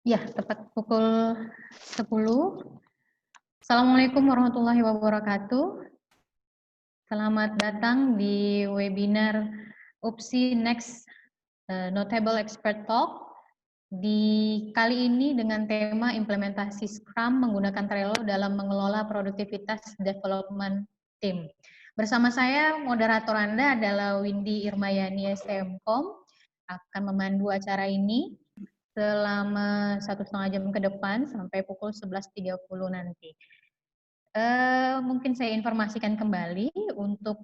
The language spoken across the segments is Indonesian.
Ya, tepat pukul 10. Assalamualaikum warahmatullahi wabarakatuh. Selamat datang di webinar UPSI Next Notable Expert Talk. Di kali ini dengan tema implementasi Scrum menggunakan Trello dalam mengelola produktivitas development team. Bersama saya, moderator Anda adalah Windy Irmayani STMkom, akan memandu acara ini selama 1,5 jam ke depan sampai pukul 11.30 nanti. Mungkin saya informasikan kembali untuk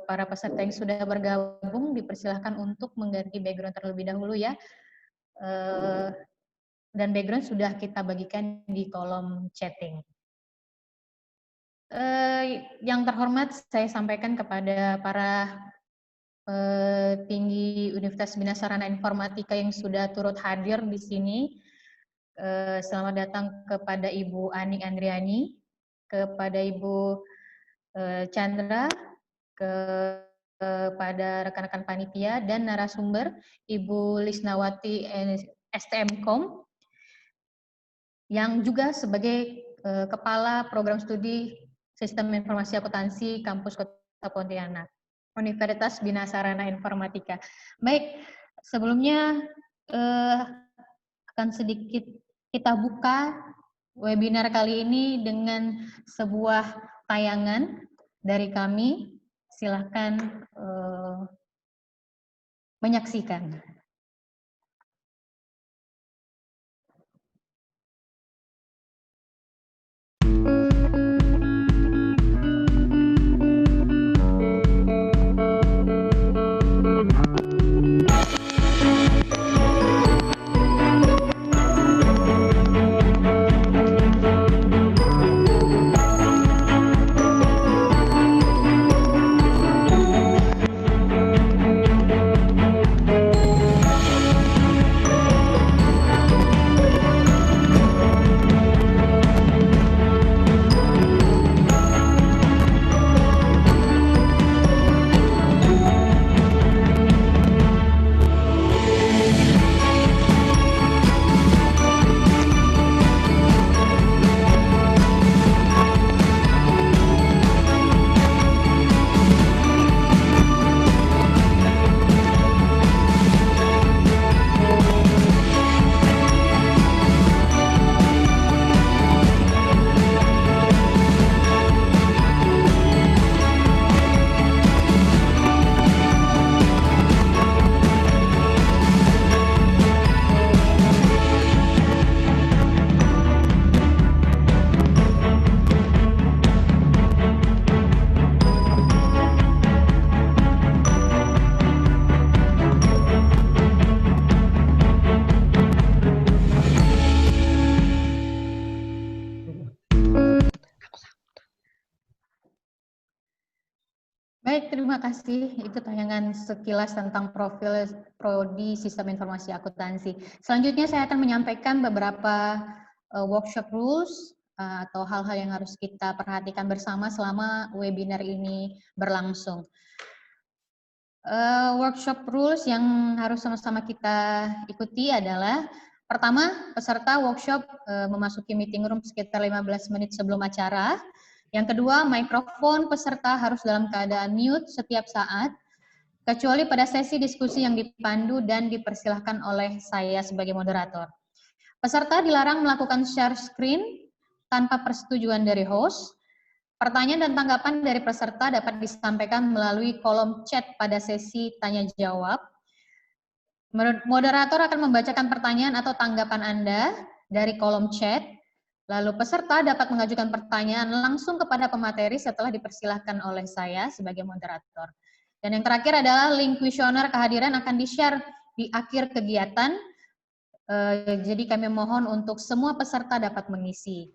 para peserta yang sudah bergabung, dipersilahkan untuk mengganti background terlebih dahulu ya. Dan background sudah kita bagikan di kolom chatting. Yang terhormat saya sampaikan kepada para tinggi Universitas Bina Sarana Informatika yang sudah turut hadir di sini. Selamat datang kepada Ibu Ani Andriani, kepada Ibu Chandra, kepada rekan-rekan panitia dan narasumber Ibu Lisnawati STMkom yang juga sebagai Kepala Program Studi Sistem Informasi Akuntansi Kampus Kota Pontianak, Universitas Bina Sarana Informatika. Baik, sebelumnya akan sedikit kita buka webinar kali ini dengan sebuah tayangan dari kami. Silahkan menyaksikan. Baik, terima kasih. Itu tayangan sekilas tentang profil Prodi Sistem Informasi Akuntansi. Selanjutnya saya akan menyampaikan beberapa workshop rules atau hal-hal yang harus kita perhatikan bersama selama webinar ini berlangsung. Workshop rules yang harus sama-sama kita ikuti adalah pertama, peserta workshop memasuki meeting room sekitar 15 menit sebelum acara. Yang kedua, mikrofon peserta harus dalam keadaan mute setiap saat, kecuali pada sesi diskusi yang dipandu dan dipersilahkan oleh saya sebagai moderator. Peserta dilarang melakukan share screen tanpa persetujuan dari host. Pertanyaan dan tanggapan dari peserta dapat disampaikan melalui kolom chat pada sesi tanya-jawab. Moderator akan membacakan pertanyaan atau tanggapan Anda dari kolom chat. Lalu peserta dapat mengajukan pertanyaan langsung kepada pemateri setelah dipersilahkan oleh saya sebagai moderator. Dan yang terakhir adalah link kuesioner kehadiran akan di-share di akhir kegiatan. Jadi kami mohon untuk semua peserta dapat mengisi.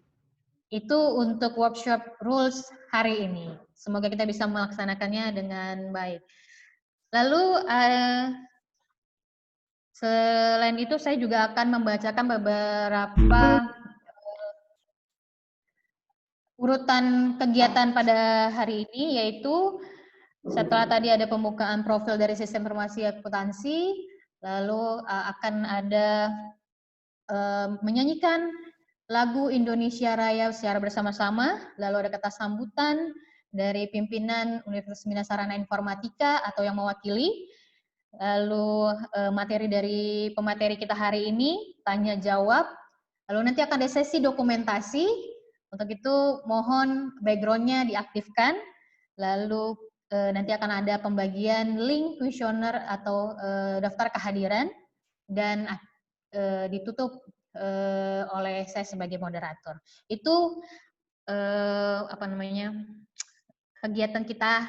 Itu untuk workshop rules hari ini. Semoga kita bisa melaksanakannya dengan baik. Lalu selain itu saya juga akan membacakan beberapa urutan kegiatan pada hari ini, yaitu setelah tadi ada pembukaan profil dari sistem informasi akuntansi, lalu akan ada menyanyikan lagu Indonesia Raya secara bersama-sama, lalu ada kata sambutan dari pimpinan Universitas Bina Sarana Informatika atau yang mewakili, lalu materi dari pemateri kita hari ini, tanya jawab, lalu nanti akan ada sesi dokumentasi. Untuk itu mohon background-nya diaktifkan, lalu nanti akan ada pembagian link kuesioner atau daftar kehadiran, dan ditutup oleh saya sebagai moderator. Itu kegiatan kita,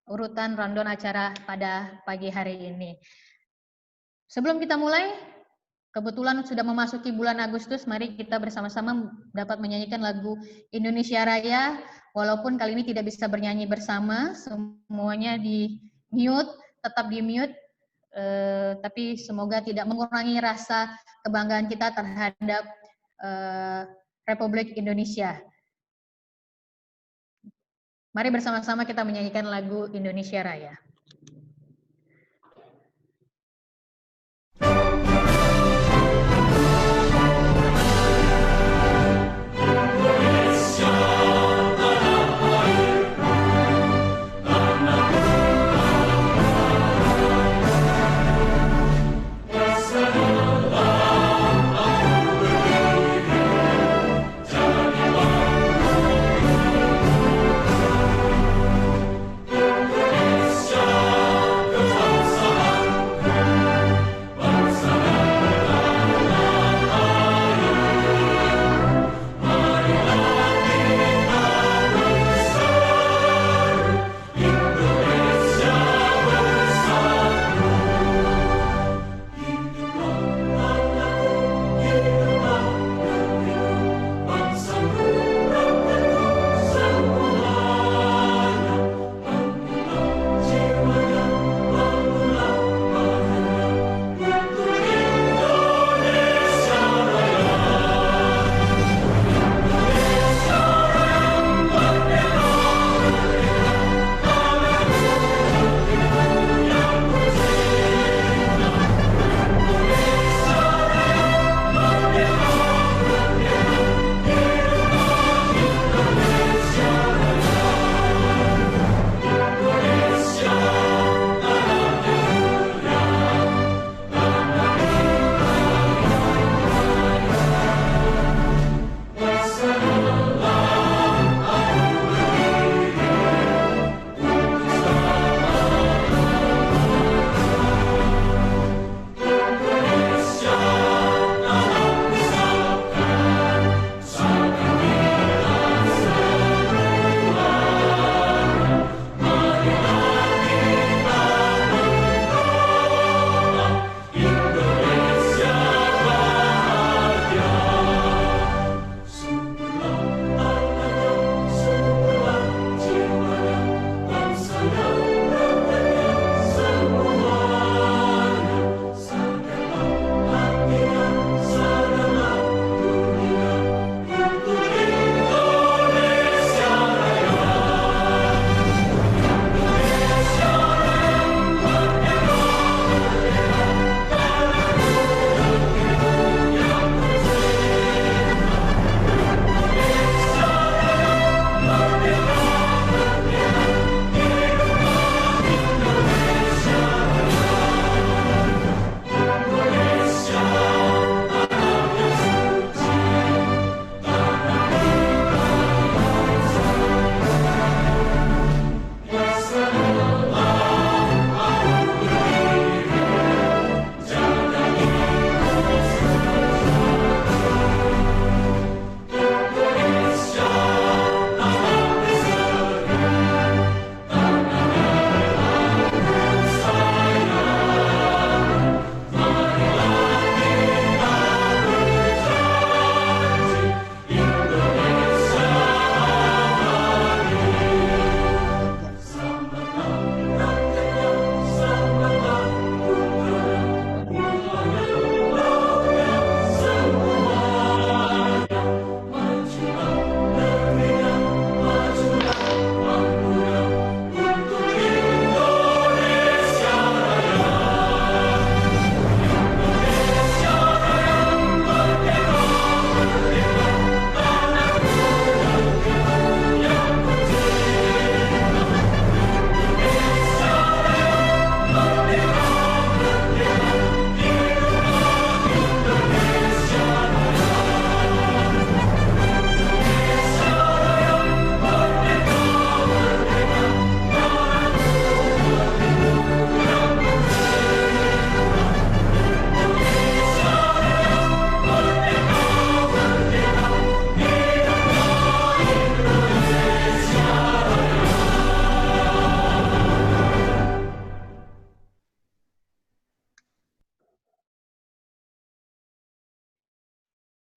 urutan rundown acara pada pagi hari ini. Sebelum kita mulai, kebetulan sudah memasuki bulan Agustus, mari kita bersama-sama dapat menyanyikan lagu Indonesia Raya, walaupun kali ini tidak bisa bernyanyi bersama, semuanya di mute, tetap di mute, tapi semoga tidak mengurangi rasa kebanggaan kita terhadap Republik Indonesia. Mari bersama-sama kita menyanyikan lagu Indonesia Raya. Indonesia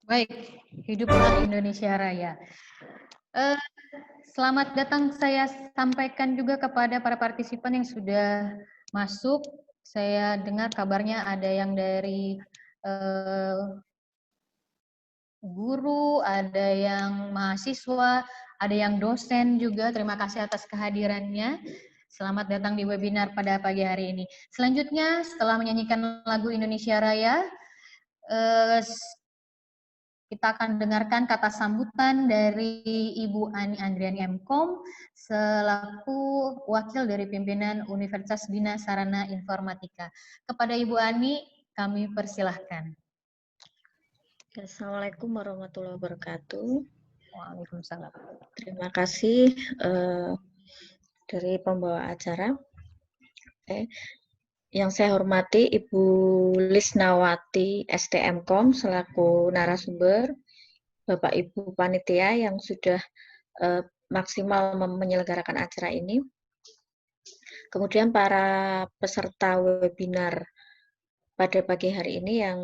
Baik, hiduplah Indonesia Raya. Selamat datang saya sampaikan juga kepada para partisipan yang sudah masuk. Saya dengar kabarnya ada yang dari guru, ada yang mahasiswa, ada yang dosen juga. Terima kasih atas kehadirannya. Selamat datang di webinar pada pagi hari ini. Selanjutnya, setelah menyanyikan lagu Indonesia Raya, kita akan dengarkan kata sambutan dari Ibu Ani Andriani Mkom selaku wakil dari pimpinan Universitas Bina Sarana Informatika. Kepada Ibu Ani, kami persilahkan. Assalamualaikum warahmatullahi wabarakatuh. Waalaikumsalam. Terima kasih dari pembawa acara. Yang saya hormati Ibu Lisnawati STMkom selaku narasumber, Bapak Ibu panitia yang sudah maksimal menyelenggarakan acara ini. Kemudian para peserta webinar pada pagi hari ini yang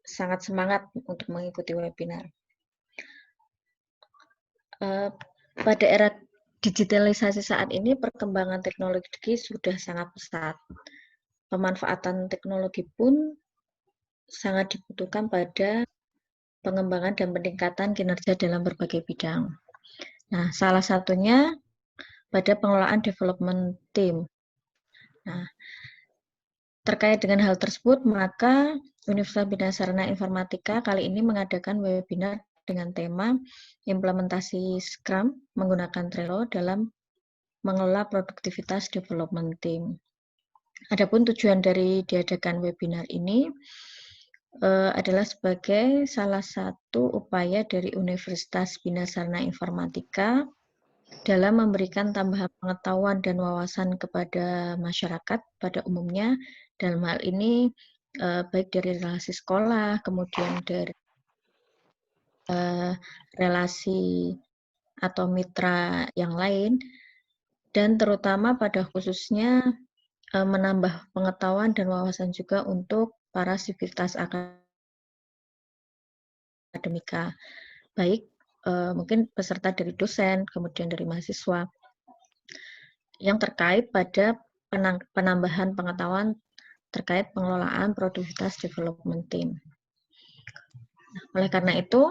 sangat semangat untuk mengikuti webinar. Pada era digitalisasi saat ini, perkembangan teknologi sudah sangat pesat. Pemanfaatan teknologi pun sangat dibutuhkan pada pengembangan dan peningkatan kinerja dalam berbagai bidang. Nah, salah satunya pada pengelolaan development team. Nah, terkait dengan hal tersebut, maka Universitas Bina Sarana Informatika kali ini mengadakan webinar dengan tema implementasi Scrum menggunakan Trello dalam mengelola produktivitas development team. Adapun tujuan dari diadakan webinar ini adalah sebagai salah satu upaya dari Universitas Bina Sarana Informatika dalam memberikan tambahan pengetahuan dan wawasan kepada masyarakat pada umumnya, dalam hal ini baik dari relasi sekolah, kemudian dari relasi atau mitra yang lain, dan terutama pada khususnya menambah pengetahuan dan wawasan juga untuk para sivitas akademika, baik mungkin peserta dari dosen, kemudian dari mahasiswa, yang terkait pada penambahan pengetahuan terkait pengelolaan produktivitas development team. Oleh karena itu,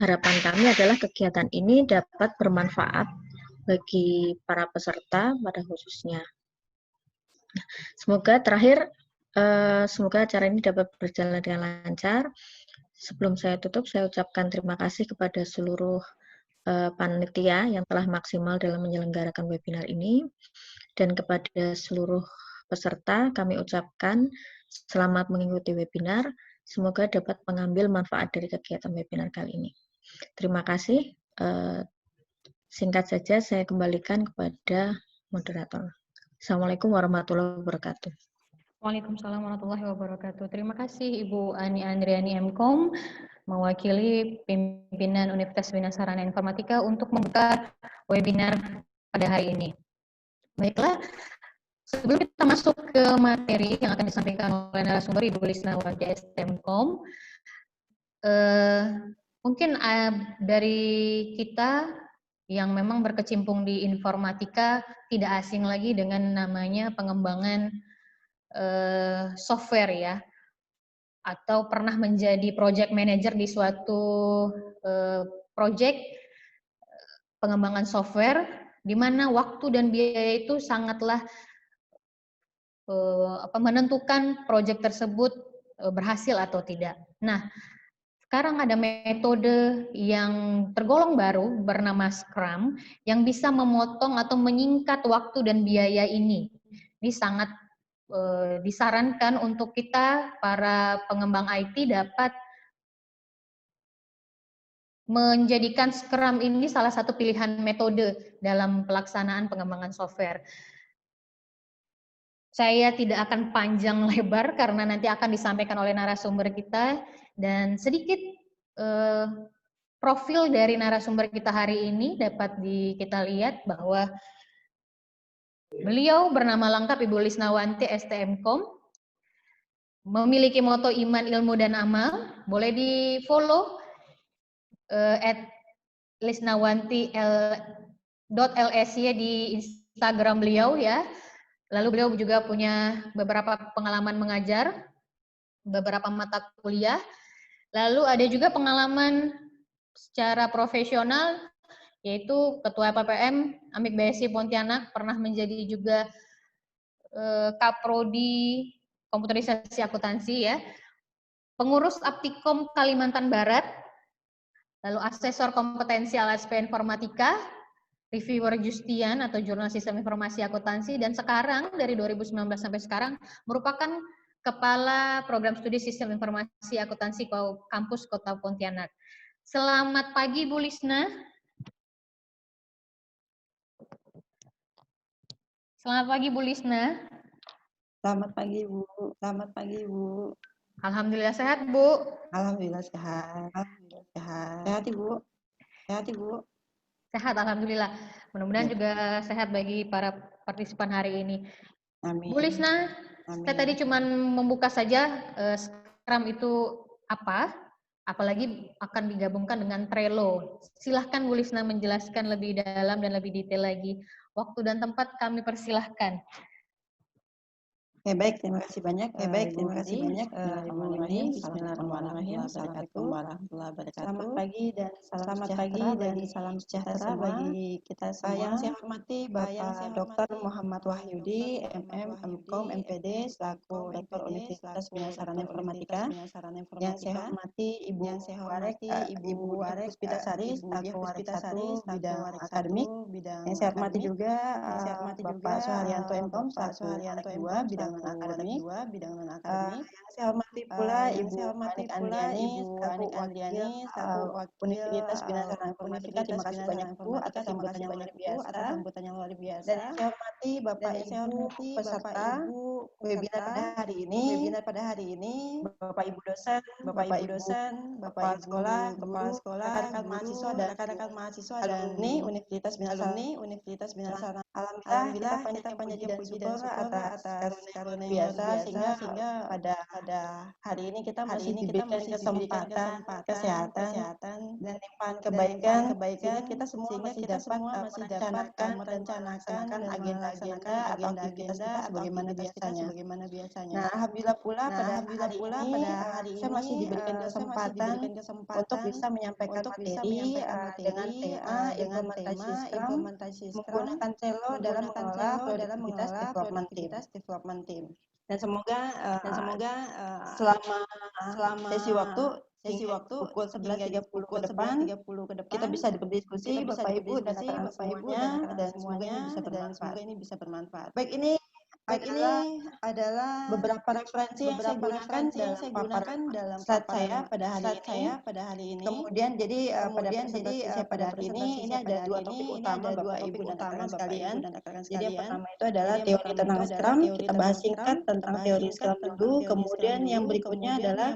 harapan kami adalah kegiatan ini dapat bermanfaat bagi para peserta pada khususnya. Semoga semoga acara ini dapat berjalan dengan lancar. Sebelum saya tutup, saya ucapkan terima kasih kepada seluruh panitia yang telah maksimal dalam menyelenggarakan webinar ini, dan kepada seluruh peserta kami ucapkan selamat mengikuti webinar. Semoga dapat mengambil manfaat dari kegiatan webinar kali ini. Terima kasih. Singkat saja saya kembalikan kepada moderator. Assalamualaikum warahmatullahi wabarakatuh. Waalaikumsalam warahmatullahi wabarakatuh. Terima kasih Ibu Ani Andriani Mkom mewakili pimpinan Universitas Bina Sarana Informatika untuk membuka webinar pada hari ini. Baiklah, sebelum kita masuk ke materi yang akan disampaikan oleh narasumber Ibu Lisnawati STMkom, mungkin dari kita yang memang berkecimpung di informatika tidak asing lagi dengan namanya pengembangan software ya, atau pernah menjadi project manager di suatu project pengembangan software, di mana waktu dan biaya itu sangatlah menentukan project tersebut berhasil atau tidak. Nah, sekarang ada metode yang tergolong baru bernama Scrum yang bisa memotong atau menyingkat waktu dan biaya ini. Ini sangat disarankan untuk kita para pengembang IT dapat menjadikan Scrum ini salah satu pilihan metode dalam pelaksanaan pengembangan software. Saya tidak akan panjang lebar karena nanti akan disampaikan oleh narasumber kita, dan sedikit profil dari narasumber kita hari ini dapat kita lihat bahwa beliau bernama lengkap Ibu Lisnawati STMkom. memiliki moto iman, ilmu, dan amal. Boleh di-follow at lisnawanti.lsy di Instagram beliau ya. Lalu beliau juga punya beberapa pengalaman mengajar, beberapa mata kuliah. Lalu ada juga pengalaman secara profesional, yaitu Ketua PPM Amik BSI Pontianak, pernah menjadi juga Kaprodi Komputerisasi Akuntansi ya, pengurus Aptikom Kalimantan Barat, lalu asesor kompetensi LSP Informatika, reviewer Justian atau Jurnal Sistem Informasi Akuntansi, dan sekarang dari 2019 sampai sekarang merupakan Kepala Program Studi Sistem Informasi Akuntansi Kampus Kota Pontianak. Selamat pagi Bu Lisna. Selamat pagi Bu Lisna. Selamat pagi Bu. Selamat pagi Bu. Alhamdulillah sehat Bu. Alhamdulillah sehat. Alhamdulillah sehat. Sehat Ibu. Sehat Ibu. Sehat alhamdulillah. Mudah-mudahan Ya. juga sehat bagi para partisipan hari ini. Amin. Bu Lisna, saya tadi cuma membuka saja Scrum itu apa, apalagi akan digabungkan dengan Trello. Silahkan Bu Lisna menjelaskan lebih dalam dan lebih detail lagi. Waktu dan tempat kami persilahkan. Baik, terima kasih banyak. Terima kasih banyak. Bismillahirrahmanirrahim. Assalamualaikum warahmatullahi wabarakatuh. Selamat pagi dan salam sejahtera bagi kita semua. Yang saya hormati Bapak Dr. Muhammad Wahyudi, MM, MKOM, MPD, selaku Rektor Universitas Bina Sarana Informatika. Yang saya hormati Ibu Puspitasari, selaku Warik 1 bidang akademik. Yang saya hormati juga Bapak Suharyanto MKOM, selaku Warik 2 bidang akademik. Saya hormati pula Ibu Anik Andiani, selaku Universitas Bina Sarana Informatika. Terima kasih banyak Bu atas sambutan yang luar biasa. Dan saya hormati Bapak Ibu peserta webinar pada hari ini, Bapak Ibu dosen, Bapak Ibu kepala sekolah, rekan-rekan mahasiswa dan alumni Universitas Bina Sarana. Alhamdulillah kita panjang puji dan syukur atas karunia biasa sehingga pada hari ini kita masih diberikan kesempatan, kesehatan dan limpahan kebaikan sehingga kita semua masih dapat merencanakan agenda-agenda atau aktivitas kita sebagaimana biasanya. Nah, alhamdulillah pula pada hari ini saya masih diberikan kesempatan untuk bisa menyampaikan materi dengan tema implementasi Scrum menggunakan Trello dalam mengelola produktivitas development team. Dan semoga selama sesi waktu pukul 11.30 ke depan kita bisa berdiskusi Bapak Ibu dan rekan semuanya dan semoga ini bisa bermanfaat. Baik, ini adalah beberapa referensi yang saya gunakan dalam slide saya pada hari ini. Kemudian pada presentasi saya pada hari ini ada dua topik utama Bapak Ibu dan rekan sekalian. Jadi yang pertama itu adalah teori tentang Scrum. Kita bahas singkat tentang teori Scrum dulu. Kemudian yang berikutnya adalah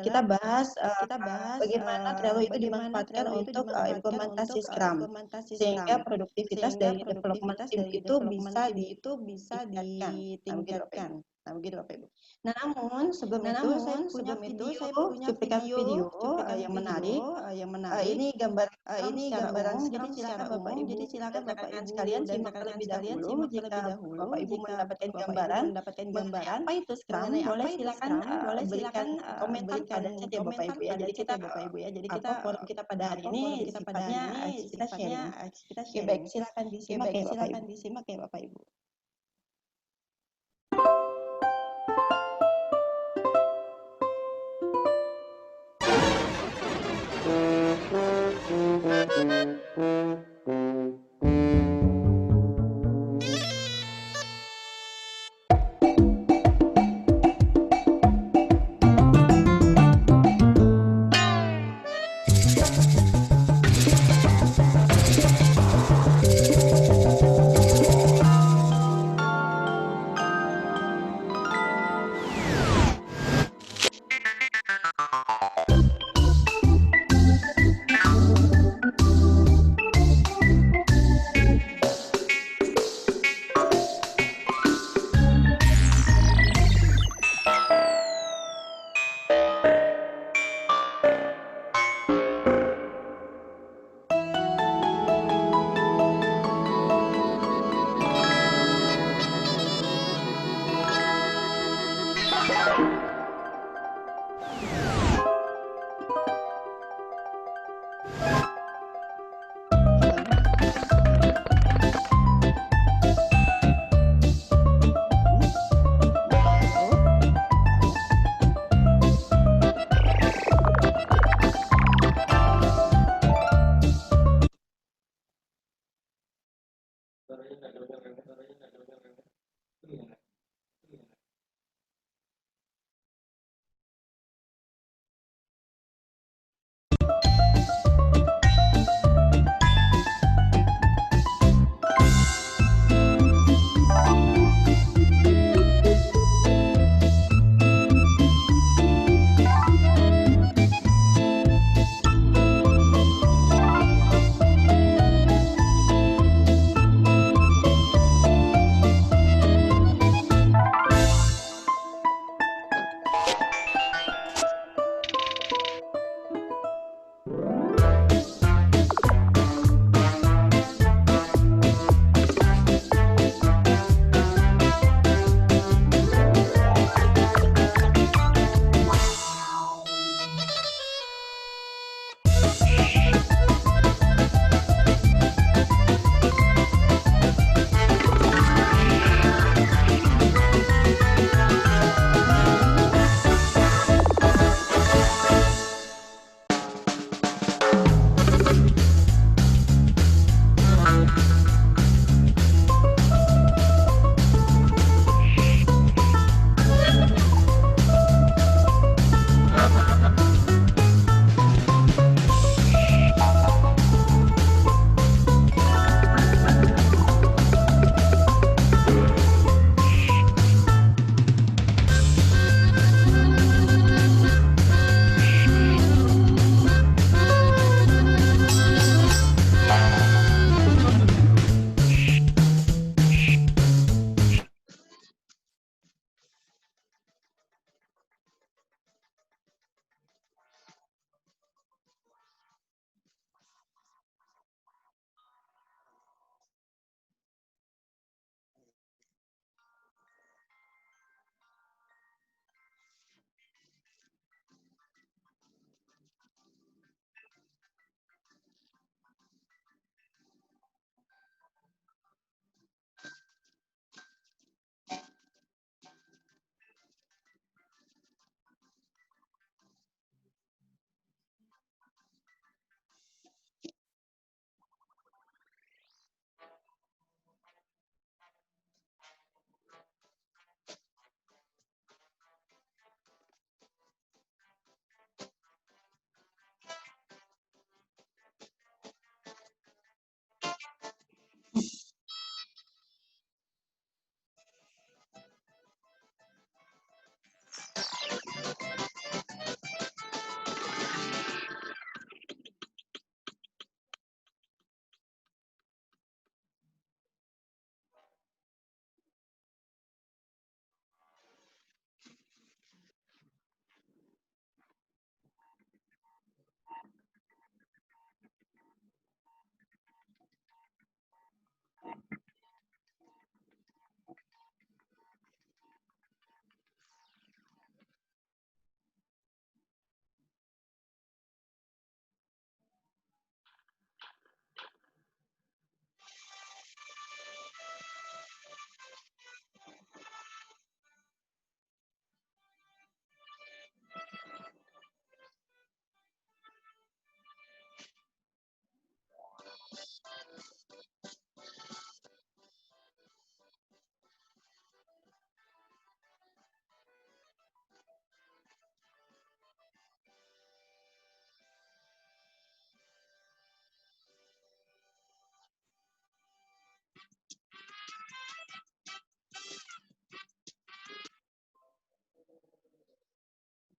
kita bahas bagaimana Trello itu dimanfaatkan untuk implementasi Scrum sehingga produktivitas dari development team itu bisa ditingkatkan. Nah, begitu Bapak Ibu. Nah, namun sebelum itu saya punya cuplikan video yang menarik. Ini gambaran jadi silakan Bapak Ibu rekan sekalian simak terlebih dahulu. Jika Bapak Ibu mendapatkan gambaran apa itu Scrum, boleh silakan berikan komentar pada chat ya Bapak Ibu ya. Jadi kita forum kita pada hari ini sifatnya kita sharing. Oke, baik, silakan disimak ya Bapak Ibu.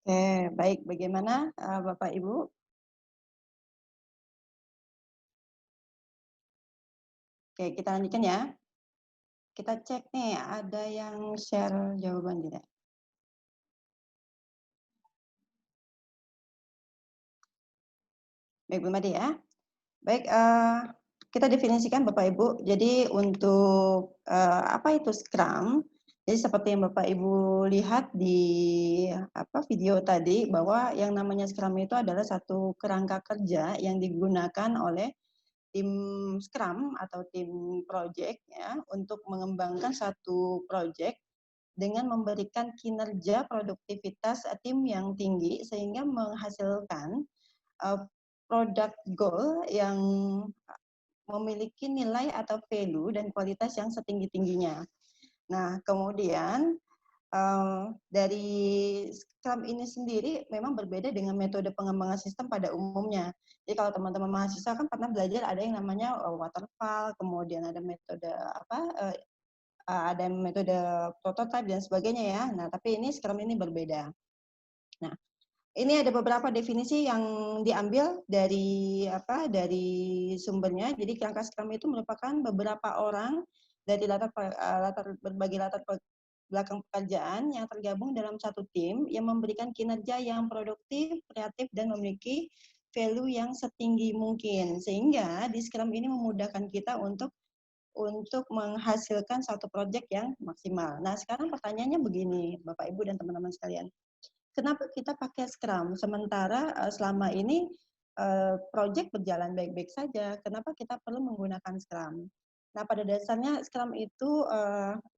Oke, baik. Bagaimana Bapak Ibu? Oke, kita lanjutkan ya. Kita cek nih, ada yang share jawaban tidak? Baik, Bu Made ya. Baik, kita definisikan Bapak Ibu. Jadi untuk apa itu Scrum? Jadi seperti yang Bapak Ibu lihat di video tadi, bahwa yang namanya Scrum itu adalah satu kerangka kerja yang digunakan oleh tim Scrum atau tim project ya untuk mengembangkan satu project dengan memberikan kinerja produktivitas tim yang tinggi sehingga menghasilkan produk goal yang memiliki nilai atau value dan kualitas yang setinggi-tingginya. Nah, kemudian dari Scrum ini sendiri memang berbeda dengan metode pengembangan sistem pada umumnya. Jadi kalau teman-teman mahasiswa kan pernah belajar ada yang namanya waterfall, kemudian ada metode ada metode prototype dan sebagainya ya. Nah, tapi ini Scrum ini berbeda. Nah, ini ada beberapa definisi yang diambil dari sumbernya. Jadi kerangka Scrum itu merupakan beberapa orang dari berbagai latar belakang pekerjaan yang tergabung dalam satu tim yang memberikan kinerja yang produktif, kreatif, dan memiliki value yang setinggi mungkin. Sehingga di Scrum ini memudahkan kita untuk menghasilkan satu proyek yang maksimal. Nah, sekarang pertanyaannya begini, Bapak Ibu dan teman-teman sekalian. Kenapa kita pakai Scrum? Sementara selama ini proyek berjalan baik-baik saja. Kenapa kita perlu menggunakan Scrum? Nah, pada dasarnya Scrum itu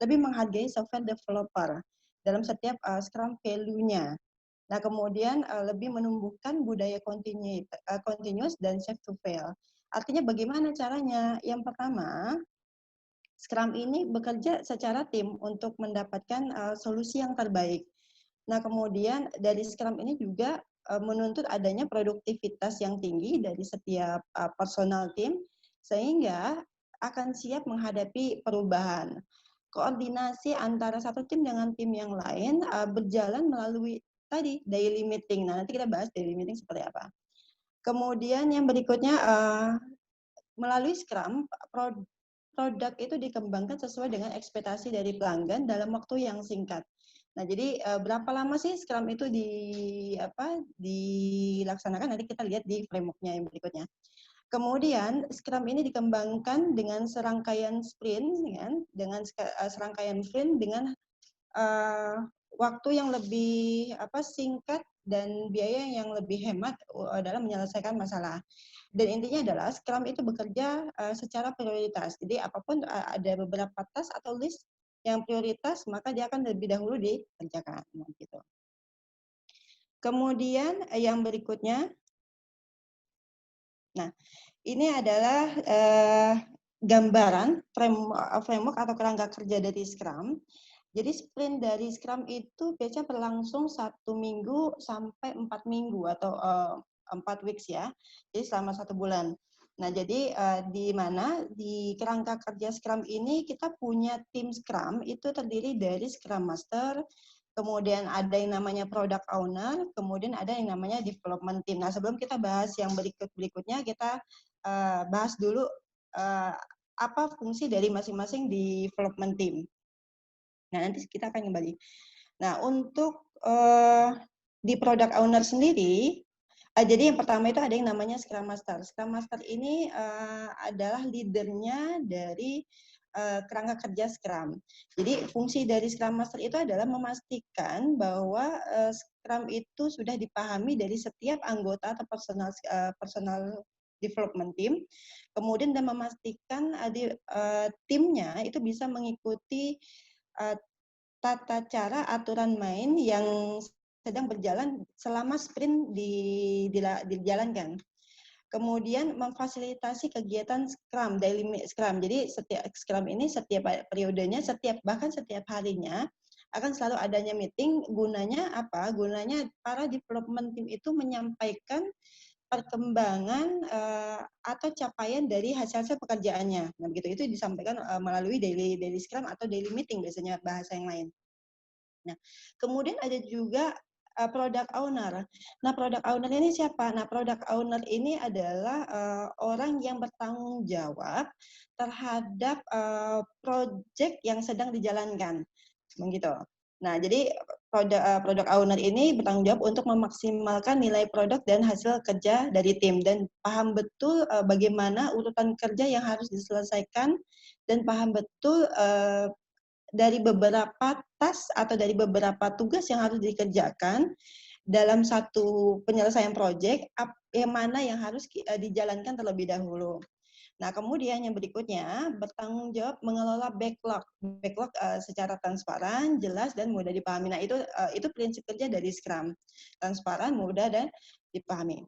lebih menghargai software developer dalam setiap Scrum value-nya. Nah, kemudian lebih menumbuhkan budaya continuous dan safe to fail. Artinya bagaimana caranya? Yang pertama, Scrum ini bekerja secara tim untuk mendapatkan solusi yang terbaik. Nah, kemudian dari Scrum ini juga menuntut adanya produktivitas yang tinggi dari setiap personal tim, sehingga akan siap menghadapi perubahan. Koordinasi antara satu tim dengan tim yang lain berjalan melalui tadi daily meeting. Nah, nanti kita bahas daily meeting seperti apa. Kemudian yang berikutnya, melalui Scrum, produk itu dikembangkan sesuai dengan ekspektasi dari pelanggan dalam waktu yang singkat. Nah, jadi berapa lama sih Scrum itu dilaksanakan? Nanti kita lihat di framework-nya yang berikutnya. Kemudian Scrum ini dikembangkan dengan serangkaian sprint, ya, dengan serangkaian sprint dengan waktu yang lebih singkat dan biaya yang lebih hemat dalam menyelesaikan masalah. Dan intinya adalah Scrum itu bekerja secara prioritas. Jadi apapun ada beberapa task atau list yang prioritas, maka dia akan lebih dahulu dikerjakan. Nah, gitu. Kemudian yang berikutnya, nah ini adalah gambaran framework atau kerangka kerja dari Scrum. Jadi sprint dari Scrum itu biasanya berlangsung 1 minggu sampai 4 minggu atau 4 weeks ya. Jadi selama 1 bulan. Nah, jadi di mana di kerangka kerja Scrum ini kita punya tim Scrum itu terdiri dari Scrum Master, kemudian ada yang namanya Product Owner, kemudian ada yang namanya Development Team. Nah, sebelum kita bahas yang berikutnya, kita bahas dulu apa fungsi dari masing-masing Development Team. Nah, nanti kita akan kembali. Nah, untuk di product owner sendiri, jadi yang pertama itu ada yang namanya Scrum Master. Scrum Master ini adalah leadernya dari kerangka kerja Scrum. Jadi fungsi dari Scrum Master itu adalah memastikan bahwa Scrum itu sudah dipahami dari setiap anggota atau personal development team, kemudian dan memastikan timnya itu bisa mengikuti tata cara aturan main yang sedang berjalan selama sprint dijalankan. Kemudian memfasilitasi kegiatan Scrum, daily Scrum. Jadi setiap Scrum ini setiap periodenya, bahkan setiap harinya akan selalu adanya meeting. Gunanya apa? Gunanya para development team itu menyampaikan perkembangan atau capaian dari hasil-hasil pekerjaannya. Nah, begitu itu disampaikan melalui daily Scrum atau daily meeting biasanya bahasa yang lain. Nah, kemudian ada juga product owner. Nah, product owner ini siapa? Nah, product owner ini adalah orang yang bertanggung jawab terhadap project yang sedang dijalankan, begitu. Nah, jadi product owner ini bertanggung jawab untuk memaksimalkan nilai produk dan hasil kerja dari tim dan paham betul bagaimana urutan kerja yang harus diselesaikan dan paham betul dari beberapa task atau dari beberapa tugas yang harus dikerjakan dalam satu penyelesaian proyek, yang mana yang harus dijalankan terlebih dahulu. Nah, kemudian yang berikutnya bertanggung jawab mengelola backlog. Backlog secara transparan, jelas dan mudah dipahami. Nah, itu prinsip kerja dari Scrum. Transparan, mudah dan dipahami.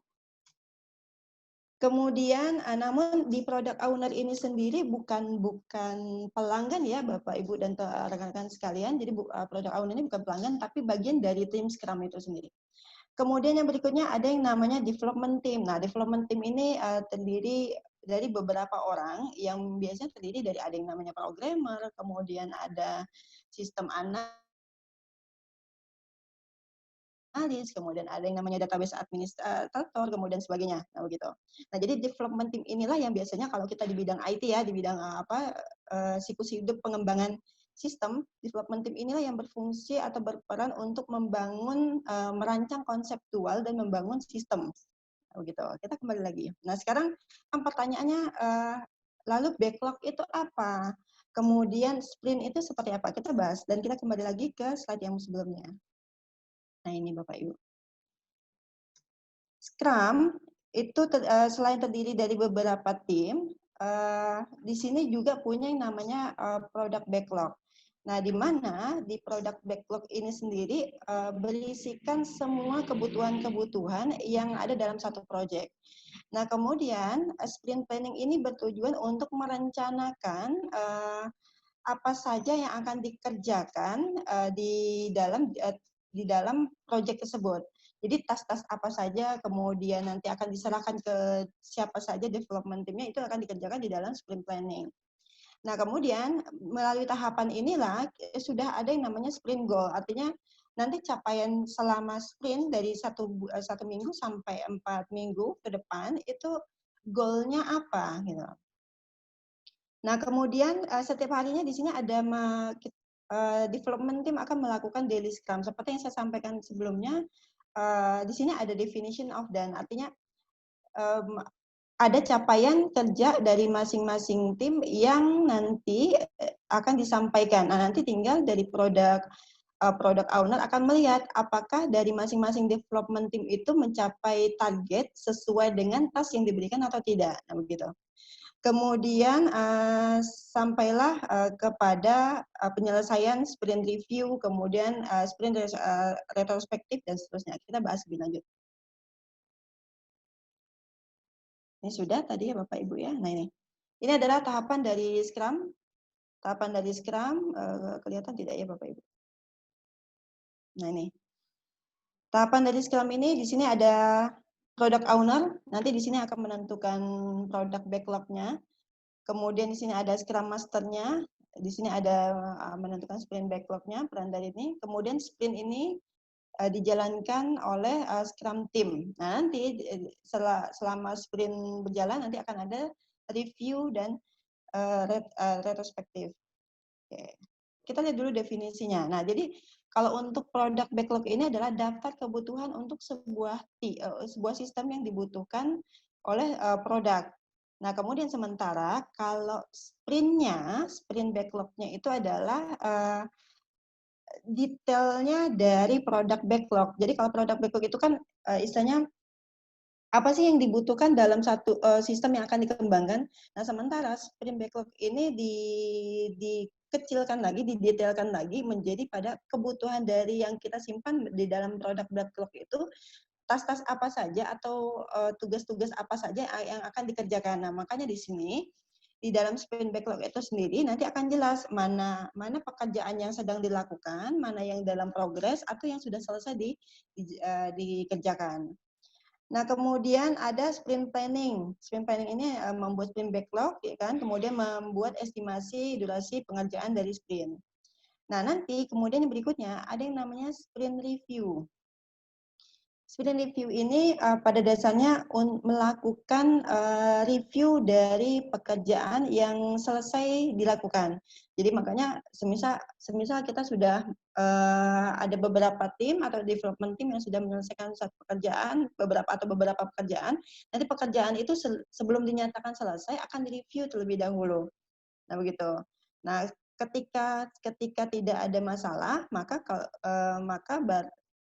Kemudian, namun di product owner ini sendiri bukan pelanggan ya Bapak Ibu dan rekan-rekan sekalian. Jadi product owner ini bukan pelanggan, tapi bagian dari tim Scrum itu sendiri. Kemudian yang berikutnya ada yang namanya development team. Nah, development team ini terdiri dari beberapa orang yang biasanya terdiri dari ada yang namanya programmer, kemudian ada sistem analis, kemudian ada yang namanya database administrator, kemudian sebagainya. Nah, begitu. Nah, jadi development team inilah yang biasanya kalau kita di bidang IT ya, di bidang siklus hidup pengembangan sistem, development team inilah yang berfungsi atau berperan untuk membangun, merancang konseptual dan membangun sistem. Begitu. Kita kembali lagi. Nah, sekarang pertanyaannya, lalu backlog itu apa? Kemudian sprint itu seperti apa? Kita bahas dan kita kembali lagi ke slide yang sebelumnya. Nah, ini Bapak Ibu. Scrum itu selain terdiri dari beberapa tim, di sini juga punya yang namanya product backlog. Nah, di mana di product backlog ini sendiri berisikan semua kebutuhan-kebutuhan yang ada dalam satu project. Nah, kemudian sprint planning ini bertujuan untuk merencanakan apa saja yang akan dikerjakan di dalam project tersebut. Jadi tas-tas apa saja kemudian nanti akan diserahkan ke siapa saja development timnya itu akan dikerjakan di dalam sprint planning. Nah, kemudian melalui tahapan inilah sudah ada yang namanya sprint goal. Artinya nanti capaian selama sprint dari satu minggu sampai 4 minggu ke depan itu goalnya apa gitu. Nah, kemudian setiap harinya di sini ada development team akan melakukan daily scrum. Seperti yang saya sampaikan sebelumnya, di sini ada definition of done. Artinya ada capaian kerja dari masing-masing tim yang nanti akan disampaikan. Nah, nanti tinggal dari product owner akan melihat apakah dari masing-masing development team itu mencapai target sesuai dengan task yang diberikan atau tidak. Nah, begitu. Kemudian sampailah kepada penyelesaian sprint review, kemudian sprint retrospektif dan seterusnya. Kita bahas lebih lanjut. Ini sudah tadi ya Bapak Ibu ya. Nah ini adalah tahapan dari Scrum. Tahapan dari Scrum kelihatan tidak ya Bapak Ibu? Nah ini. Tahapan dari Scrum ini di sini ada product owner. Nanti di sini akan menentukan product backlog-nya. Kemudian di sini ada Scrum Master-nya. Di sini ada menentukan sprint backlog-nya, peran dari ini. Kemudian sprint ini dijalankan oleh Scrum Team. Nah, nanti selama sprint berjalan nanti akan ada review dan retrospektif. Oke. Kita lihat dulu definisinya. Nah, jadi kalau untuk product backlog ini adalah daftar kebutuhan untuk sebuah sistem yang dibutuhkan oleh produk. Nah, kemudian sementara kalau sprint backlog-nya itu adalah detailnya dari product backlog. Jadi kalau product backlog itu kan istilahnya apa sih yang dibutuhkan dalam satu sistem yang akan dikembangkan. Nah, sementara sprint backlog ini dikecilkan lagi, didetailkan lagi menjadi pada kebutuhan dari yang kita simpan di dalam product backlog itu, tas-tas apa saja atau tugas-tugas apa saja yang akan dikerjakan. Nah, makanya di sini di dalam sprint backlog itu sendiri nanti akan jelas mana pekerjaan yang sedang dilakukan, mana yang dalam progres atau yang sudah selesai dikerjakan. Nah, kemudian ada sprint planning. Sprint planning ini membuat sprint backlog, ya kan? Kemudian membuat estimasi durasi pengerjaan dari sprint. Nah, nanti kemudian yang berikutnya ada yang namanya sprint review. Sprint review ini pada dasarnya melakukan review dari pekerjaan yang selesai dilakukan. Jadi makanya semisal kita sudah ada beberapa tim atau development team yang sudah menyelesaikan satu pekerjaan, beberapa pekerjaan, nanti pekerjaan itu sebelum dinyatakan selesai akan direview terlebih dahulu. Nah begitu. Nah ketika tidak ada masalah, maka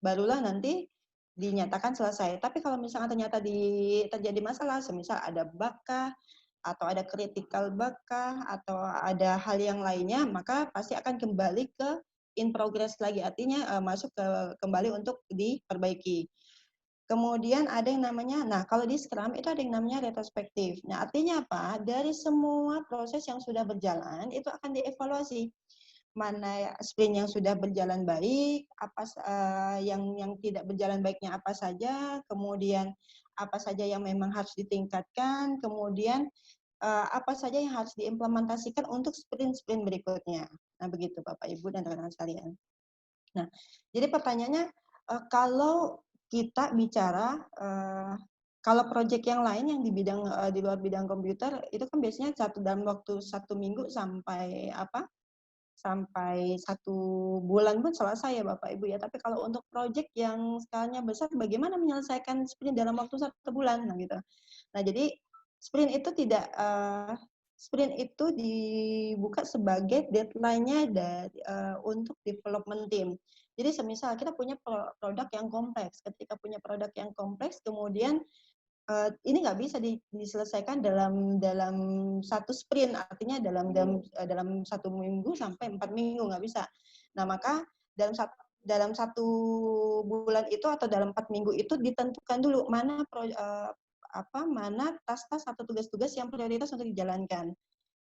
barulah nanti dinyatakan selesai. Tapi kalau misalnya ternyata terjadi masalah, semisal ada bug kah, atau ada critical bug kah, atau ada hal yang lainnya, maka pasti akan kembali ke in progress lagi. Artinya masuk kembali untuk diperbaiki. Kemudian ada yang namanya, nah kalau di Scrum itu ada yang namanya retrospektif. Nah artinya apa? Dari semua proses yang sudah berjalan, itu akan dievaluasi. Mana sprint yang sudah berjalan baik, apa yang tidak berjalan baiknya apa saja, kemudian apa saja yang memang harus ditingkatkan, kemudian apa saja yang harus diimplementasikan untuk sprint-sprint berikutnya. Nah begitu Bapak Ibu dan rekan-rekan sekalian. Nah jadi pertanyaannya kalau kita bicara kalau proyek yang lain yang di luar bidang komputer itu kan biasanya dalam waktu 1 minggu sampai sampai 1 bulan pun selesai ya Bapak Ibu ya. Tapi kalau untuk proyek yang skalanya besar, bagaimana menyelesaikan sprint dalam waktu 1 bulan, nah gitu. Nah jadi sprint itu dibuka sebagai deadline-nya untuk development team. Jadi semisal kita punya produk yang kompleks, ketika punya produk yang kompleks, kemudian ini nggak bisa diselesaikan dalam satu sprint, artinya dalam 1 minggu sampai 4 minggu nggak bisa. Nah maka dalam satu bulan itu atau dalam 4 minggu itu ditentukan dulu mana mana tas-tas atau tugas-tugas yang prioritas untuk dijalankan.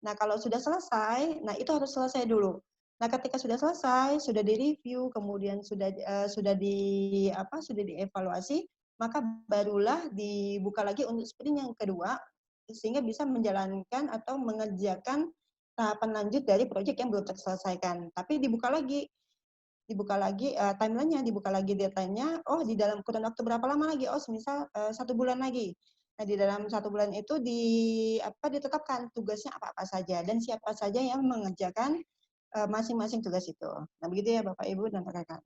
Nah kalau sudah selesai, nah itu harus selesai dulu. Nah ketika sudah selesai, sudah direview, kemudian sudah dievaluasi, maka barulah dibuka lagi untuk sprint yang kedua, sehingga bisa menjalankan atau mengerjakan tahapan lanjut dari proyek yang belum terselesaikan. Tapi dibuka lagi timeline-nya, dibuka lagi deadline-nya, oh di dalam kurun waktu berapa lama lagi? Oh semisal 1 bulan lagi. Nah di dalam 1 bulan itu ditetapkan tugasnya apa-apa saja dan siapa saja yang mengerjakan masing-masing tugas itu. Nah begitu ya Bapak Ibu dan rekan-rekan.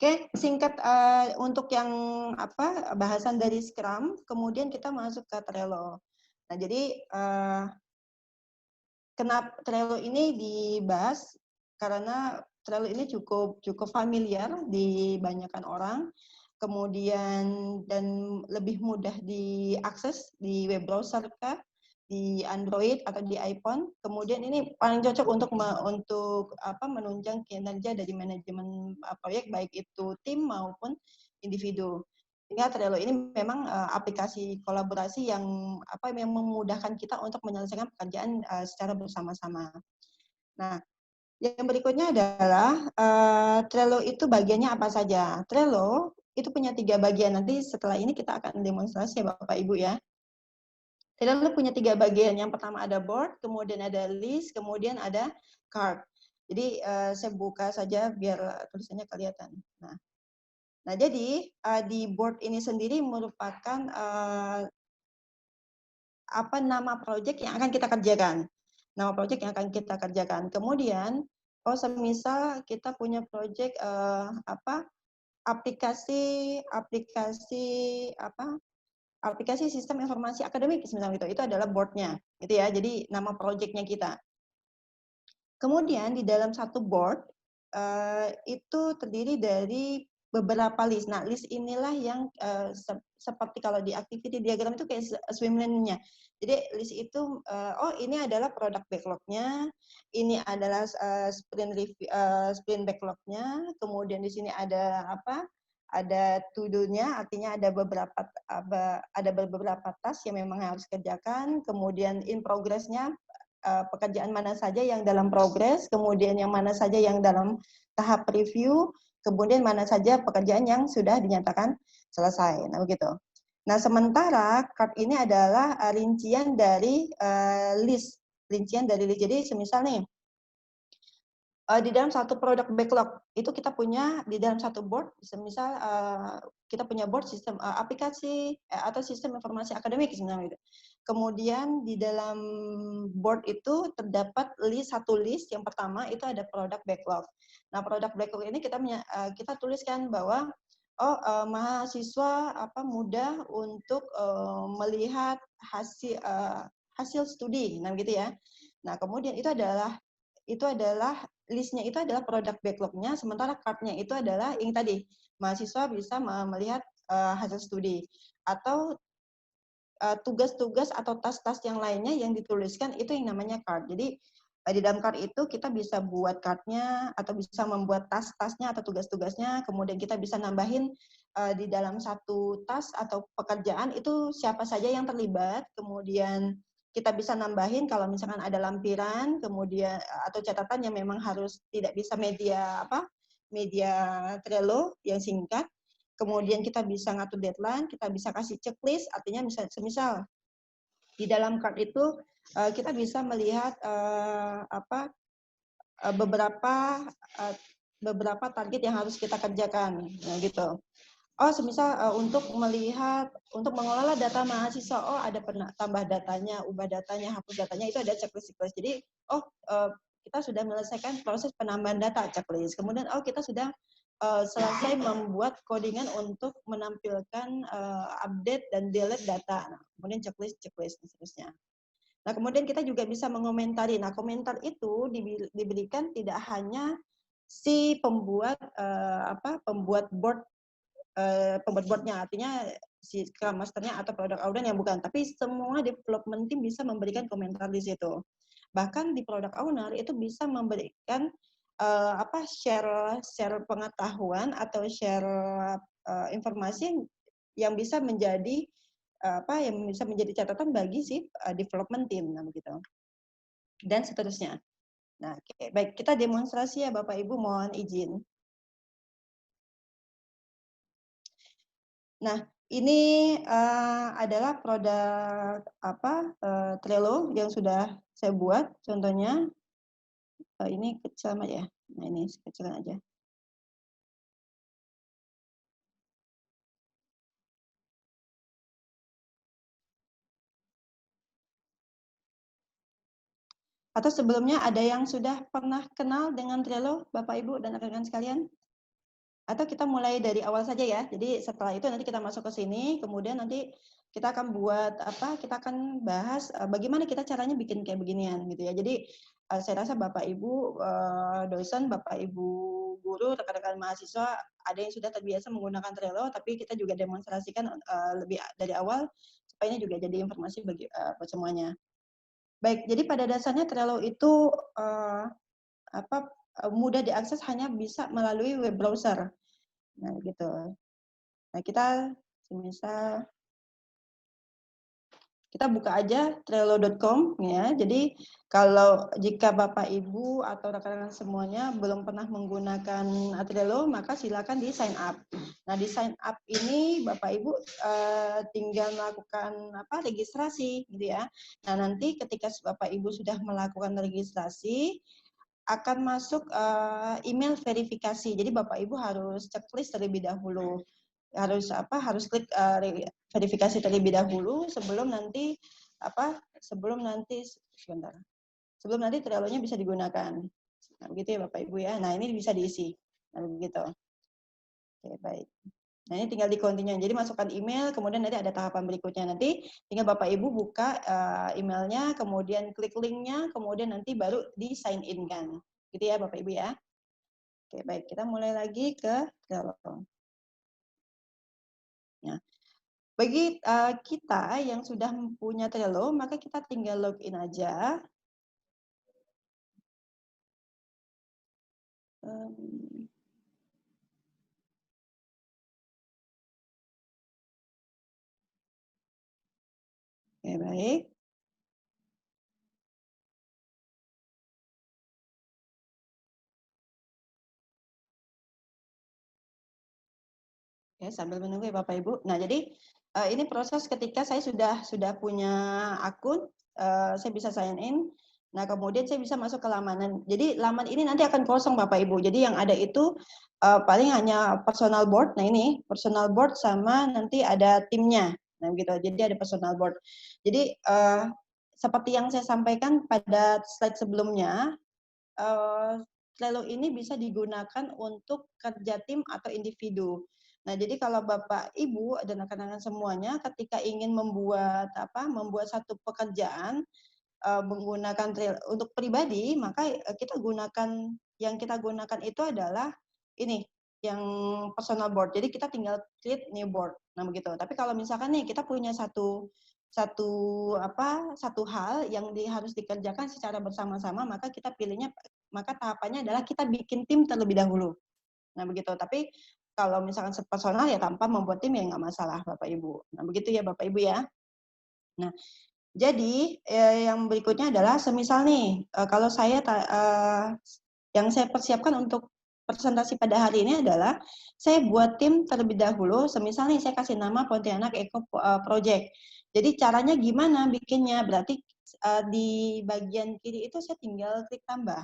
Oke, singkat untuk yang bahasan dari Scrum, kemudian kita masuk ke Trello. Nah, jadi kenapa Trello ini dibahas? Karena Trello ini cukup familiar di banyakkan orang, kemudian dan lebih mudah diakses di web browser kah, di Android atau di iPhone. Kemudian ini paling cocok untuk menunjang kinerja dari manajemen proyek, baik itu tim maupun individu. Sehingga Trello ini memang aplikasi kolaborasi yang memudahkan kita untuk menyelesaikan pekerjaan secara bersama-sama. Nah, yang berikutnya adalah Trello itu bagiannya apa saja. Trello itu punya 3 bagian. Nanti setelah ini kita akan demonstrasi ya Bapak Ibu ya. Trello punya 3 bagian. Yang pertama ada board, kemudian ada list, kemudian ada card. Jadi saya buka saja biar tulisannya kelihatan. Nah jadi di board ini sendiri merupakan nama proyek yang akan kita kerjakan. Nama proyek yang akan kita kerjakan. Kemudian, semisal kita punya proyek aplikasi sistem informasi akademik, misalnya itu adalah board-nya, gitu ya. Jadi nama proyeknya kita. Kemudian di dalam satu board itu terdiri dari beberapa list. Nah, list inilah yang seperti kalau di activity diagram itu kayak swim lane-nya. Jadi list itu, ini adalah product backlog-nya, ini adalah sprint backlog-nya, kemudian di sini ada ada to-do-nya, artinya ada beberapa task yang memang harus kerjakan, kemudian in progress-nya, pekerjaan mana saja yang dalam progress, kemudian yang mana saja yang dalam tahap review, kemudian mana saja pekerjaan yang sudah dinyatakan selesai. Nah, begitu. Nah, sementara card ini adalah rincian dari list. Jadi, semisal nih, di dalam satu produk backlog itu kita punya di dalam satu board, misal kita punya board sistem aplikasi atau sistem informasi akademik misalnya gitu. Kemudian di dalam board itu terdapat satu list. Yang pertama itu ada produk backlog. Nah, produk backlog ini kita tuliskan bahwa mahasiswa mudah untuk melihat hasil studi, nah gitu ya. Nah, kemudian itu adalah listnya itu adalah produk backlog-nya, sementara card-nya itu adalah yang tadi mahasiswa bisa melihat hasil studi atau tugas-tugas atau tas-tas yang lainnya yang dituliskan itu yang namanya card. Jadi di dalam card itu kita bisa buat card-nya atau bisa membuat tas-tasnya atau tugas-tugasnya, kemudian kita bisa nambahin di dalam satu tas atau pekerjaan itu siapa saja yang terlibat, kemudian kita bisa nambahin kalau misalkan ada lampiran, kemudian atau catatan yang memang harus tidak bisa media Trello yang singkat. Kemudian kita bisa ngatur deadline, kita bisa kasih checklist, artinya misal di dalam card itu kita bisa melihat beberapa target yang harus kita kerjakan, nah, gitu. Semisal untuk mengelola data mahasiswa, ada tambah datanya, ubah datanya, hapus datanya, itu ada checklist. Jadi, kita sudah menyelesaikan proses penambahan data, checklist. Kemudian, kita sudah selesai membuat codingan untuk menampilkan update dan delete data. Nah, kemudian checklist, dan seterusnya. Nah, kemudian kita juga bisa mengomentari. Nah, komentar itu diberikan tidak hanya si pembuat boardnya, artinya si Scrum Master-nya atau Product Owner yang bukan, tapi semua development team bisa memberikan komentar di situ. Bahkan di Product Owner itu bisa memberikan share pengetahuan atau share informasi yang bisa menjadi catatan bagi si development team, nah begitu. Dan seterusnya. Nah, baik, kita demonstrasi ya Bapak Ibu, mohon izin. Nah, ini adalah produk Trello yang sudah saya buat. Contohnya ini kecil aja ya. Nah, ini kecilkan aja. Atau sebelumnya ada yang sudah pernah kenal dengan Trello, Bapak Ibu dan rekan-rekan sekalian? Atau kita mulai dari awal saja ya. Jadi setelah itu nanti kita masuk ke sini, kemudian nanti kita akan buat kita akan bahas bagaimana kita caranya bikin kayak beginian gitu ya. Jadi saya rasa Bapak Ibu dosen, Bapak Ibu guru, rekan-rekan mahasiswa ada yang sudah terbiasa menggunakan Trello, tapi kita juga demonstrasikan lebih dari awal supaya ini juga jadi informasi bagi semuanya. Baik, jadi pada dasarnya Trello itu mudah diakses, hanya bisa melalui web browser. Nah, gitu. Nah, kita misal kita buka aja trello.com ya. Jadi kalau jika Bapak Ibu atau rekan-rekan semuanya belum pernah menggunakan Trello, maka silakan di sign up. Nah, di sign up ini Bapak Ibu tinggal melakukan registrasi gitu ya. Nah, nanti ketika Bapak Ibu sudah melakukan registrasi akan masuk email verifikasi. Jadi Bapak Ibu harus checklist terlebih dahulu. Harus klik verifikasi terlebih dahulu sebelum nanti sebelum nanti Trello-nya bisa digunakan. Nah, begitu ya Bapak Ibu ya. Nah, ini bisa diisi. Nah, begitu. Oke, baik. Nah, ini tinggal di continue. Jadi masukkan email, kemudian nanti ada tahapan berikutnya. Nanti tinggal Bapak Ibu buka emailnya, kemudian klik linknya, kemudian nanti baru di sign in kan. Gitu ya Bapak Ibu ya. Oke, baik. Kita mulai lagi ke Trello. Nah, bagi kita yang sudah punya Trello, maka kita tinggal login aja. Oke, baik. Oke, sambil menunggu ya Bapak Ibu. Nah, jadi ini proses ketika saya sudah punya akun, saya bisa sign in. Nah, kemudian saya bisa masuk ke laman. Jadi laman ini nanti akan kosong Bapak Ibu. Jadi yang ada itu paling hanya personal board. Nah ini personal board sama nanti ada timnya. Nah gitu. Jadi ada personal board. Jadi seperti yang saya sampaikan pada slide sebelumnya, Trello ini bisa digunakan untuk kerja tim atau individu. Nah, jadi kalau Bapak, Ibu dan rekan-rekan semuanya ketika ingin membuat satu pekerjaan menggunakan untuk pribadi, maka kita gunakan itu adalah ini yang personal board. Jadi kita tinggal create new board. Nah, begitu. Tapi kalau misalkan nih kita punya satu hal yang harus dikerjakan secara bersama-sama, maka tahapannya adalah kita bikin tim terlebih dahulu. Nah, begitu. Tapi kalau misalkan personal ya tanpa membuat tim ya nggak masalah Bapak Ibu. Nah, begitu ya Bapak Ibu ya. Nah, jadi yang berikutnya adalah semisal nih kalau yang saya persiapkan untuk presentasi pada hari ini adalah saya buat tim terlebih dahulu. Semisal nih saya kasih nama Pontianak Eco Project. Jadi caranya gimana bikinnya? Berarti di bagian kiri itu saya tinggal klik tambah.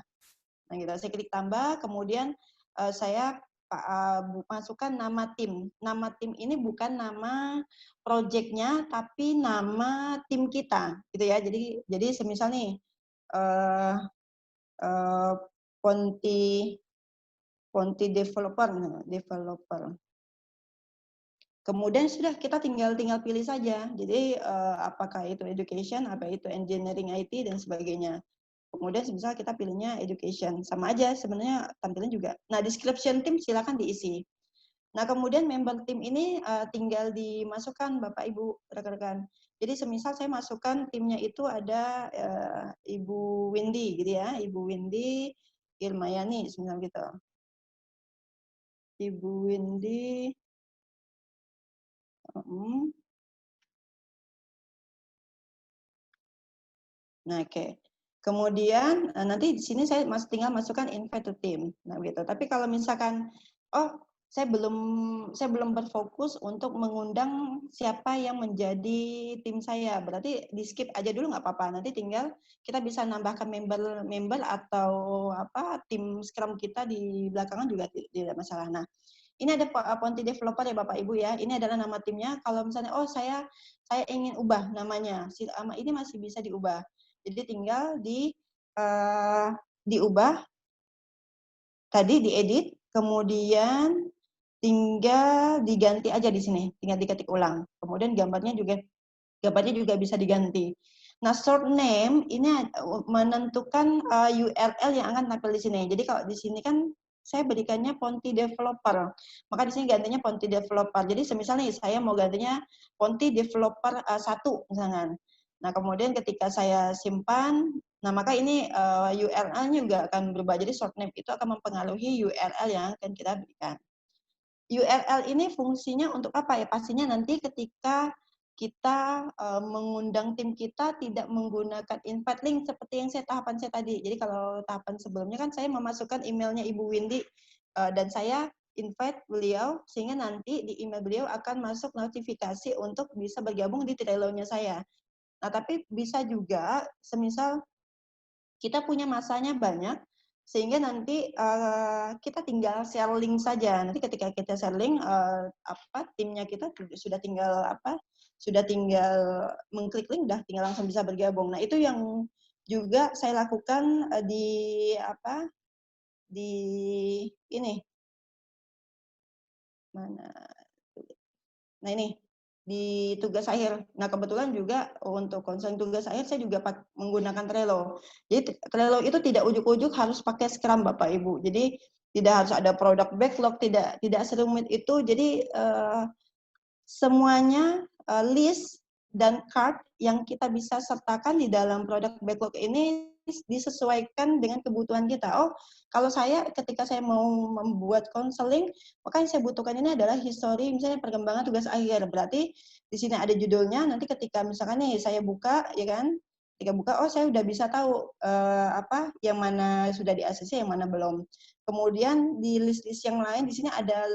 Nah, gitu. Saya klik tambah, kemudian saya masukkan nama tim. Nama tim ini bukan nama project-nya, tapi nama tim kita, gitu ya. Jadi semisal nih Ponti developer. Kemudian sudah kita tinggal pilih saja. Jadi apakah itu education, apa itu engineering IT dan sebagainya. Kemudian misal kita pilihnya education, sama aja sebenarnya tampilan juga. Nah, description tim silakan diisi. Nah, kemudian member tim ini tinggal dimasukkan Bapak Ibu rekan-rekan. Jadi semisal saya masukkan timnya itu ada Ibu Windy gitu ya, Ibu Windy Irmayani semisal gitu. Ibu Windy Nah, oke. Kemudian nanti di sini saya tinggal masukkan invite to team. Nah, gitu. Tapi kalau misalkan saya belum berfokus untuk mengundang siapa yang menjadi tim saya. Berarti di skip aja dulu nggak apa-apa. Nanti tinggal kita bisa nambahkan member atau tim Scrum kita di belakangan juga tidak masalah. Nah, ini ada Ponti developer ya Bapak Ibu ya. Ini adalah nama timnya. Kalau misalnya saya ingin ubah namanya. Nama ini masih bisa diubah. Jadi tinggal diubah, tadi diedit, kemudian tinggal diganti aja di sini, tinggal diketik ulang. Kemudian gambarnya juga bisa diganti. Nah, short name ini menentukan URL yang akan tampil di sini. Jadi kalau di sini kan saya berikannya Ponti Developer, maka di sini gantinya Ponti Developer. Jadi semisal nih saya mau gantinya Ponti Developer 1 misalkan. Nah, kemudian ketika saya simpan, nah maka ini URL-nya juga akan berubah. Jadi short name itu akan mempengaruhi URL yang akan kita berikan. URL ini fungsinya untuk apa ya? Pastinya nanti ketika kita mengundang tim kita tidak menggunakan invite link seperti yang tahapan saya tadi. Jadi kalau tahapan sebelumnya kan saya memasukkan emailnya Ibu Windy dan saya invite beliau sehingga nanti di email beliau akan masuk notifikasi untuk bisa bergabung di Trello-nya saya. Nah, tapi bisa juga semisal kita punya masanya banyak, sehingga nanti kita tinggal share link saja. Nanti ketika kita share link, timnya kita sudah tinggal mengklik link, udah tinggal langsung bisa bergabung. Nah, itu yang juga saya lakukan di ini. Mana? Nah, ini di tugas akhir. Nah, kebetulan juga untuk konseling tugas akhir saya juga menggunakan Trello. Jadi Trello itu tidak ujuk-ujuk harus pakai Scrum Bapak Ibu. Jadi tidak harus ada product backlog, tidak serumit itu. Jadi semuanya list dan card yang kita bisa sertakan di dalam product backlog ini disesuaikan dengan kebutuhan kita. Oh, kalau ketika saya mau membuat konseling, maka yang saya butuhkan ini adalah history, misalnya perkembangan tugas akhir. Berarti di sini ada judulnya, nanti ketika misalkan nih saya buka, ya kan, ketika buka, oh saya udah bisa tahu yang mana sudah di ACC, yang mana belum. Kemudian di list-list yang lain, di sini ada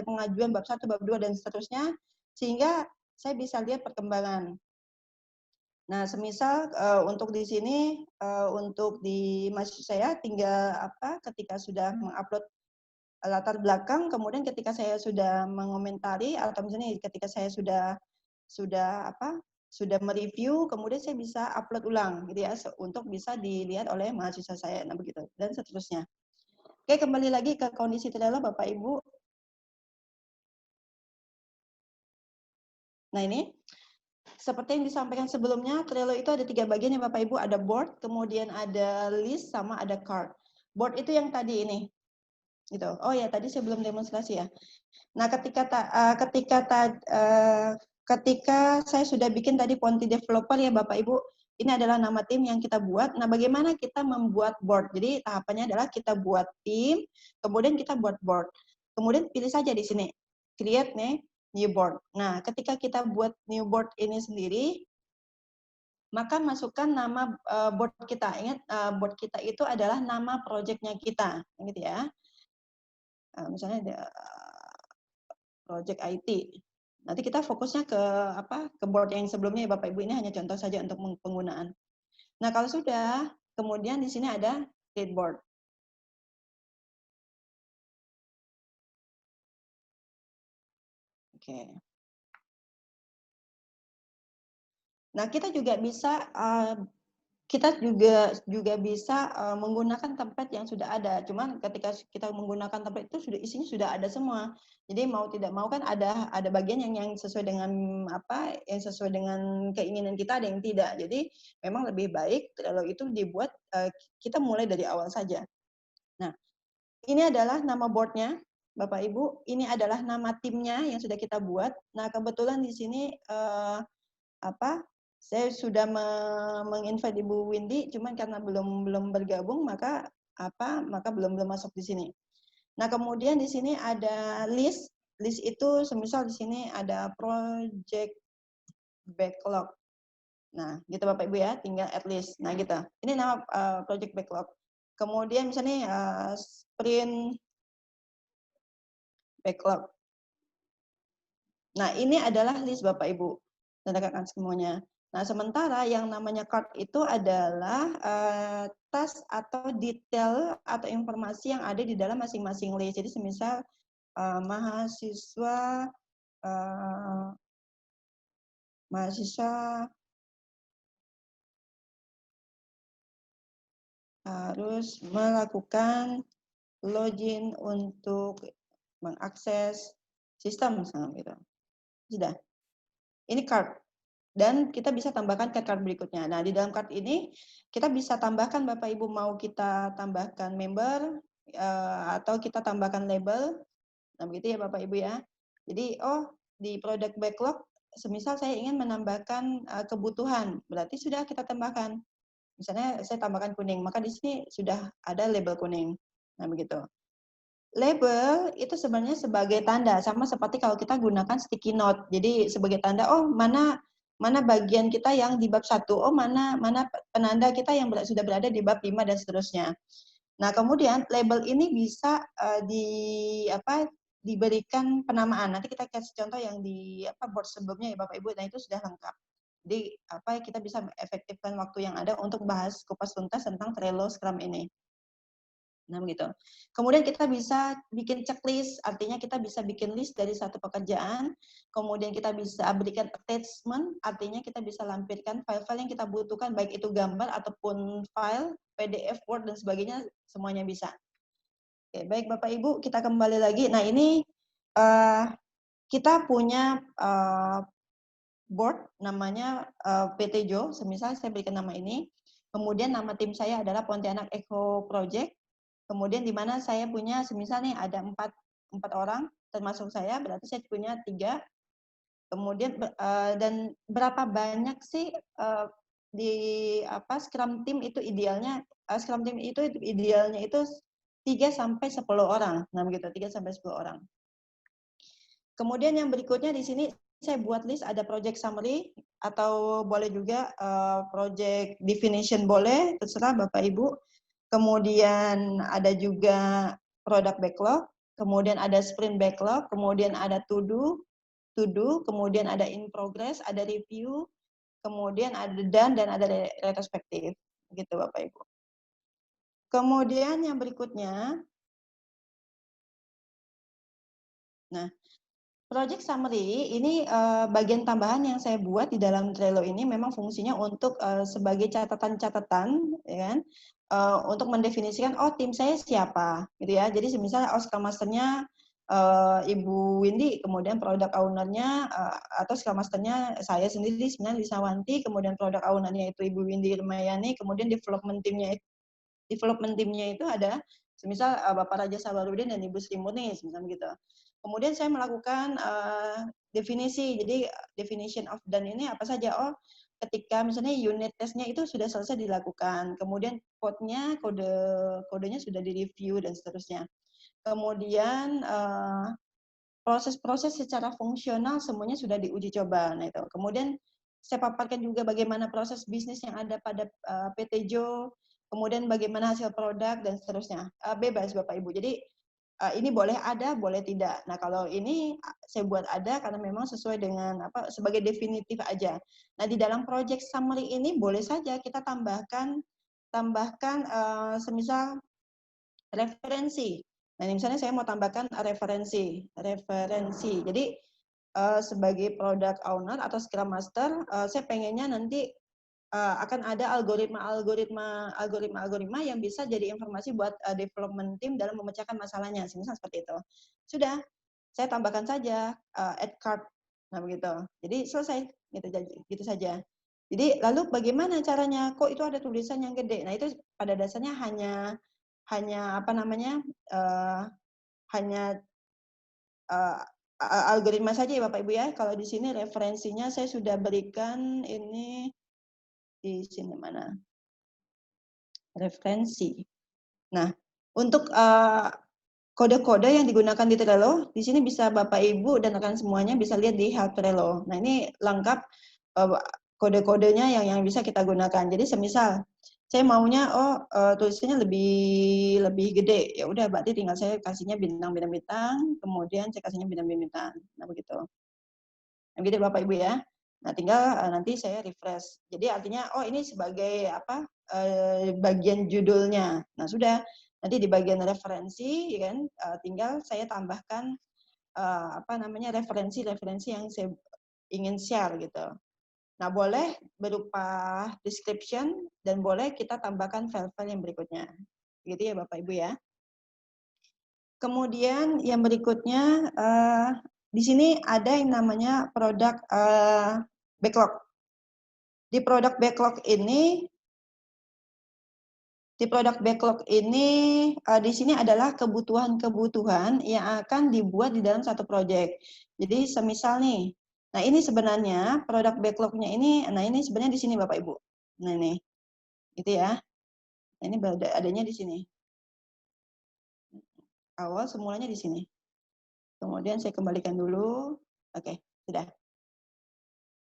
pengajuan bab 1, bab 2, dan seterusnya, sehingga saya bisa lihat perkembangan. Nah, semisal untuk di sini untuk di mahasiswa saya tinggal ketika sudah mengupload latar belakang, kemudian ketika saya sudah mengomentari atau misalnya ketika saya sudah mereview, kemudian saya bisa upload ulang gitu ya untuk bisa dilihat oleh mahasiswa saya, nah begitu dan seterusnya. Oke, kembali lagi ke kondisi Trello Bapak Ibu. Nah, ini seperti yang disampaikan sebelumnya, Trello itu ada 3 bagian ya Bapak Ibu, ada board, kemudian ada list, sama ada card. Board itu yang tadi ini, gitu. Oh ya, tadi saya belum demonstrasi ya. Nah, ketika saya sudah bikin tadi Ponti Developer ya Bapak Ibu, ini adalah nama tim yang kita buat. Nah, bagaimana kita membuat board? Jadi tahapannya adalah kita buat tim, kemudian kita buat board. Kemudian pilih saja di sini, create new board. Nah, ketika kita buat new board ini sendiri, maka masukkan nama board kita. Ingat, board kita itu adalah nama projectnya kita, gitu ya. Misalnya ada project IT. Nanti kita fokusnya ke board yang sebelumnya ya Bapak Ibu, ini hanya contoh saja untuk penggunaan. Nah, kalau sudah, kemudian di sini ada create board. Oke. Nah, kita juga bisa menggunakan template yang sudah ada. Cuman ketika kita menggunakan template itu isinya sudah ada semua. Jadi mau tidak mau kan ada bagian yang sesuai dengan yang sesuai dengan keinginan kita, ada yang tidak. Jadi memang lebih baik kalau itu dibuat kita mulai dari awal saja. Nah, ini adalah nama boardnya, Bapak Ibu. Ini adalah nama timnya yang sudah kita buat. Nah, kebetulan di sini saya sudah menginvite Ibu Windy, cuman karena belum bergabung maka belum masuk di sini. Nah, kemudian di sini ada list. List itu semisal di sini ada project backlog. Nah, gitu Bapak Ibu ya, tinggal add list. Nah, gitu. Ini nama project backlog. Kemudian misalnya sprint backlog. Nah, ini adalah list Bapak Ibu. Tanda semuanya. Nah, sementara yang namanya card itu adalah task atau detail atau informasi yang ada di dalam masing-masing list. Jadi semisal mahasiswa harus melakukan login untuk mengakses sistem misalnya gitu. Sudah. Ini card. Dan kita bisa tambahkan ke card berikutnya. Nah, di dalam card ini kita bisa tambahkan Bapak Ibu, mau kita tambahkan member atau kita tambahkan label. Nah, begitu ya Bapak Ibu ya. Jadi, di product backlog, semisal saya ingin menambahkan kebutuhan, berarti sudah kita tambahkan. Misalnya saya tambahkan kuning, maka di sini sudah ada label kuning. Nah, begitu. Label itu sebenarnya sebagai tanda, sama seperti kalau kita gunakan sticky note. Jadi sebagai tanda, mana bagian kita yang di bab 1, mana penanda kita yang sudah berada di bab 5 dan seterusnya. Nah, kemudian label ini bisa diberikan penamaan. Nanti kita kasih contoh yang di board sebelumnya ya Bapak Ibu, dan itu sudah lengkap. Jadi kita bisa efektifkan waktu yang ada untuk bahas kupas tuntas tentang Trello Scrum ini. Nah, begitu. Kemudian kita bisa bikin checklist, artinya kita bisa bikin list dari satu pekerjaan, kemudian kita bisa berikan attachment, artinya kita bisa lampirkan file-file yang kita butuhkan, baik itu gambar ataupun file, PDF, Word, dan sebagainya, semuanya bisa. Oke, baik Bapak Ibu, kita kembali lagi. Nah, ini kita punya board, namanya PT Jo, semisal saya berikan nama ini, kemudian nama tim saya adalah Pontianak Eco Project. Kemudian di mana saya punya, semisal nih ada 4 orang, termasuk saya, berarti saya punya 3. Kemudian dan berapa banyak sih di Scrum Team itu idealnya, Scrum Team itu idealnya itu 3 sampai 10 orang. Nah, begitu, 3 sampai 10 orang. Kemudian yang berikutnya di sini saya buat list, ada project summary atau boleh juga project definition, boleh, terserah Bapak Ibu. Kemudian ada juga product backlog, kemudian ada sprint backlog, kemudian ada to do, kemudian ada in progress, ada review, kemudian ada dan ada retrospektif, gitu Bapak Ibu. Kemudian yang berikutnya, nah, project summary ini bagian tambahan yang saya buat di dalam Trello ini memang fungsinya untuk sebagai catatan-catatan, ya kan, untuk mendefinisikan tim saya siapa, gitu ya. Jadi misalnya Scrum Master-nya Ibu Windy, kemudian product owner-nya atau Scrum Master-nya saya sendiri sebenarnya Lisawanti, kemudian product owner-nya itu Ibu Windy Irmayani, kemudian development team-nya itu ada semisal Bapak Raja Sabarudin dan Ibu Sri Murni, misalnya gitu. Kemudian saya melakukan definisi, jadi definition of done ini apa saja? Ketika misalnya unit testnya itu sudah selesai dilakukan, kemudian kodenya sudah direview dan seterusnya. Kemudian proses-proses secara fungsional semuanya sudah diuji coba. Nah itu. Kemudian saya paparkan juga bagaimana proses bisnis yang ada pada PT Jo, kemudian bagaimana hasil produk dan seterusnya. Bebas Bapak Ibu. Jadi ini boleh ada, boleh tidak. Nah kalau ini saya buat ada karena memang sesuai dengan sebagai definitif aja. Nah di dalam project summary ini boleh saja kita tambahkan semisal referensi. Nah ini misalnya saya mau tambahkan referensi. Jadi sebagai product owner atau Scrum Master, saya pengennya nanti akan ada algoritma yang bisa jadi informasi buat development team dalam memecahkan masalahnya, misalnya seperti itu. Sudah, saya tambahkan saja add card, nah begitu. Jadi selesai, gitu saja. Jadi lalu bagaimana caranya? Kok itu ada tulisan yang gede? Nah itu pada dasarnya hanya algoritma saja ya Bapak Ibu ya. Kalau di sini referensinya saya sudah berikan ini. Di sini mana? Referensi. Nah, untuk kode-kode yang digunakan di Trello, di sini bisa Bapak Ibu dan rekan semuanya bisa lihat di Help Trello. Nah, ini lengkap kode-kodenya yang bisa kita gunakan. Jadi semisal saya maunya tulisannya lebih gede, ya udah berarti tinggal saya kasihnya bintang-bintang, kemudian saya kasihnya bintang-bintang. Nah, begitu. Nah, begitu Bapak Ibu ya. Nah, tinggal nanti saya refresh. Jadi artinya ini sebagai bagian judulnya. Nah, sudah nanti di bagian referensi ya kan tinggal saya tambahkan referensi yang saya ingin share gitu. Nah, boleh berupa description dan boleh kita tambahkan file-file yang berikutnya. Gitu ya Bapak Ibu ya. Kemudian yang berikutnya di sini ada yang namanya produk backlog. Di produk backlog ini di sini adalah kebutuhan-kebutuhan yang akan dibuat di dalam satu proyek. Jadi semisal nih, nah ini sebenarnya produk backlog-nya ini, nah ini sebenarnya di sini Bapak Ibu. Nah ini, gitu ya. Nah, ini adanya di sini. Awal semulanya di sini. Kemudian saya kembalikan dulu. Oke, sudah.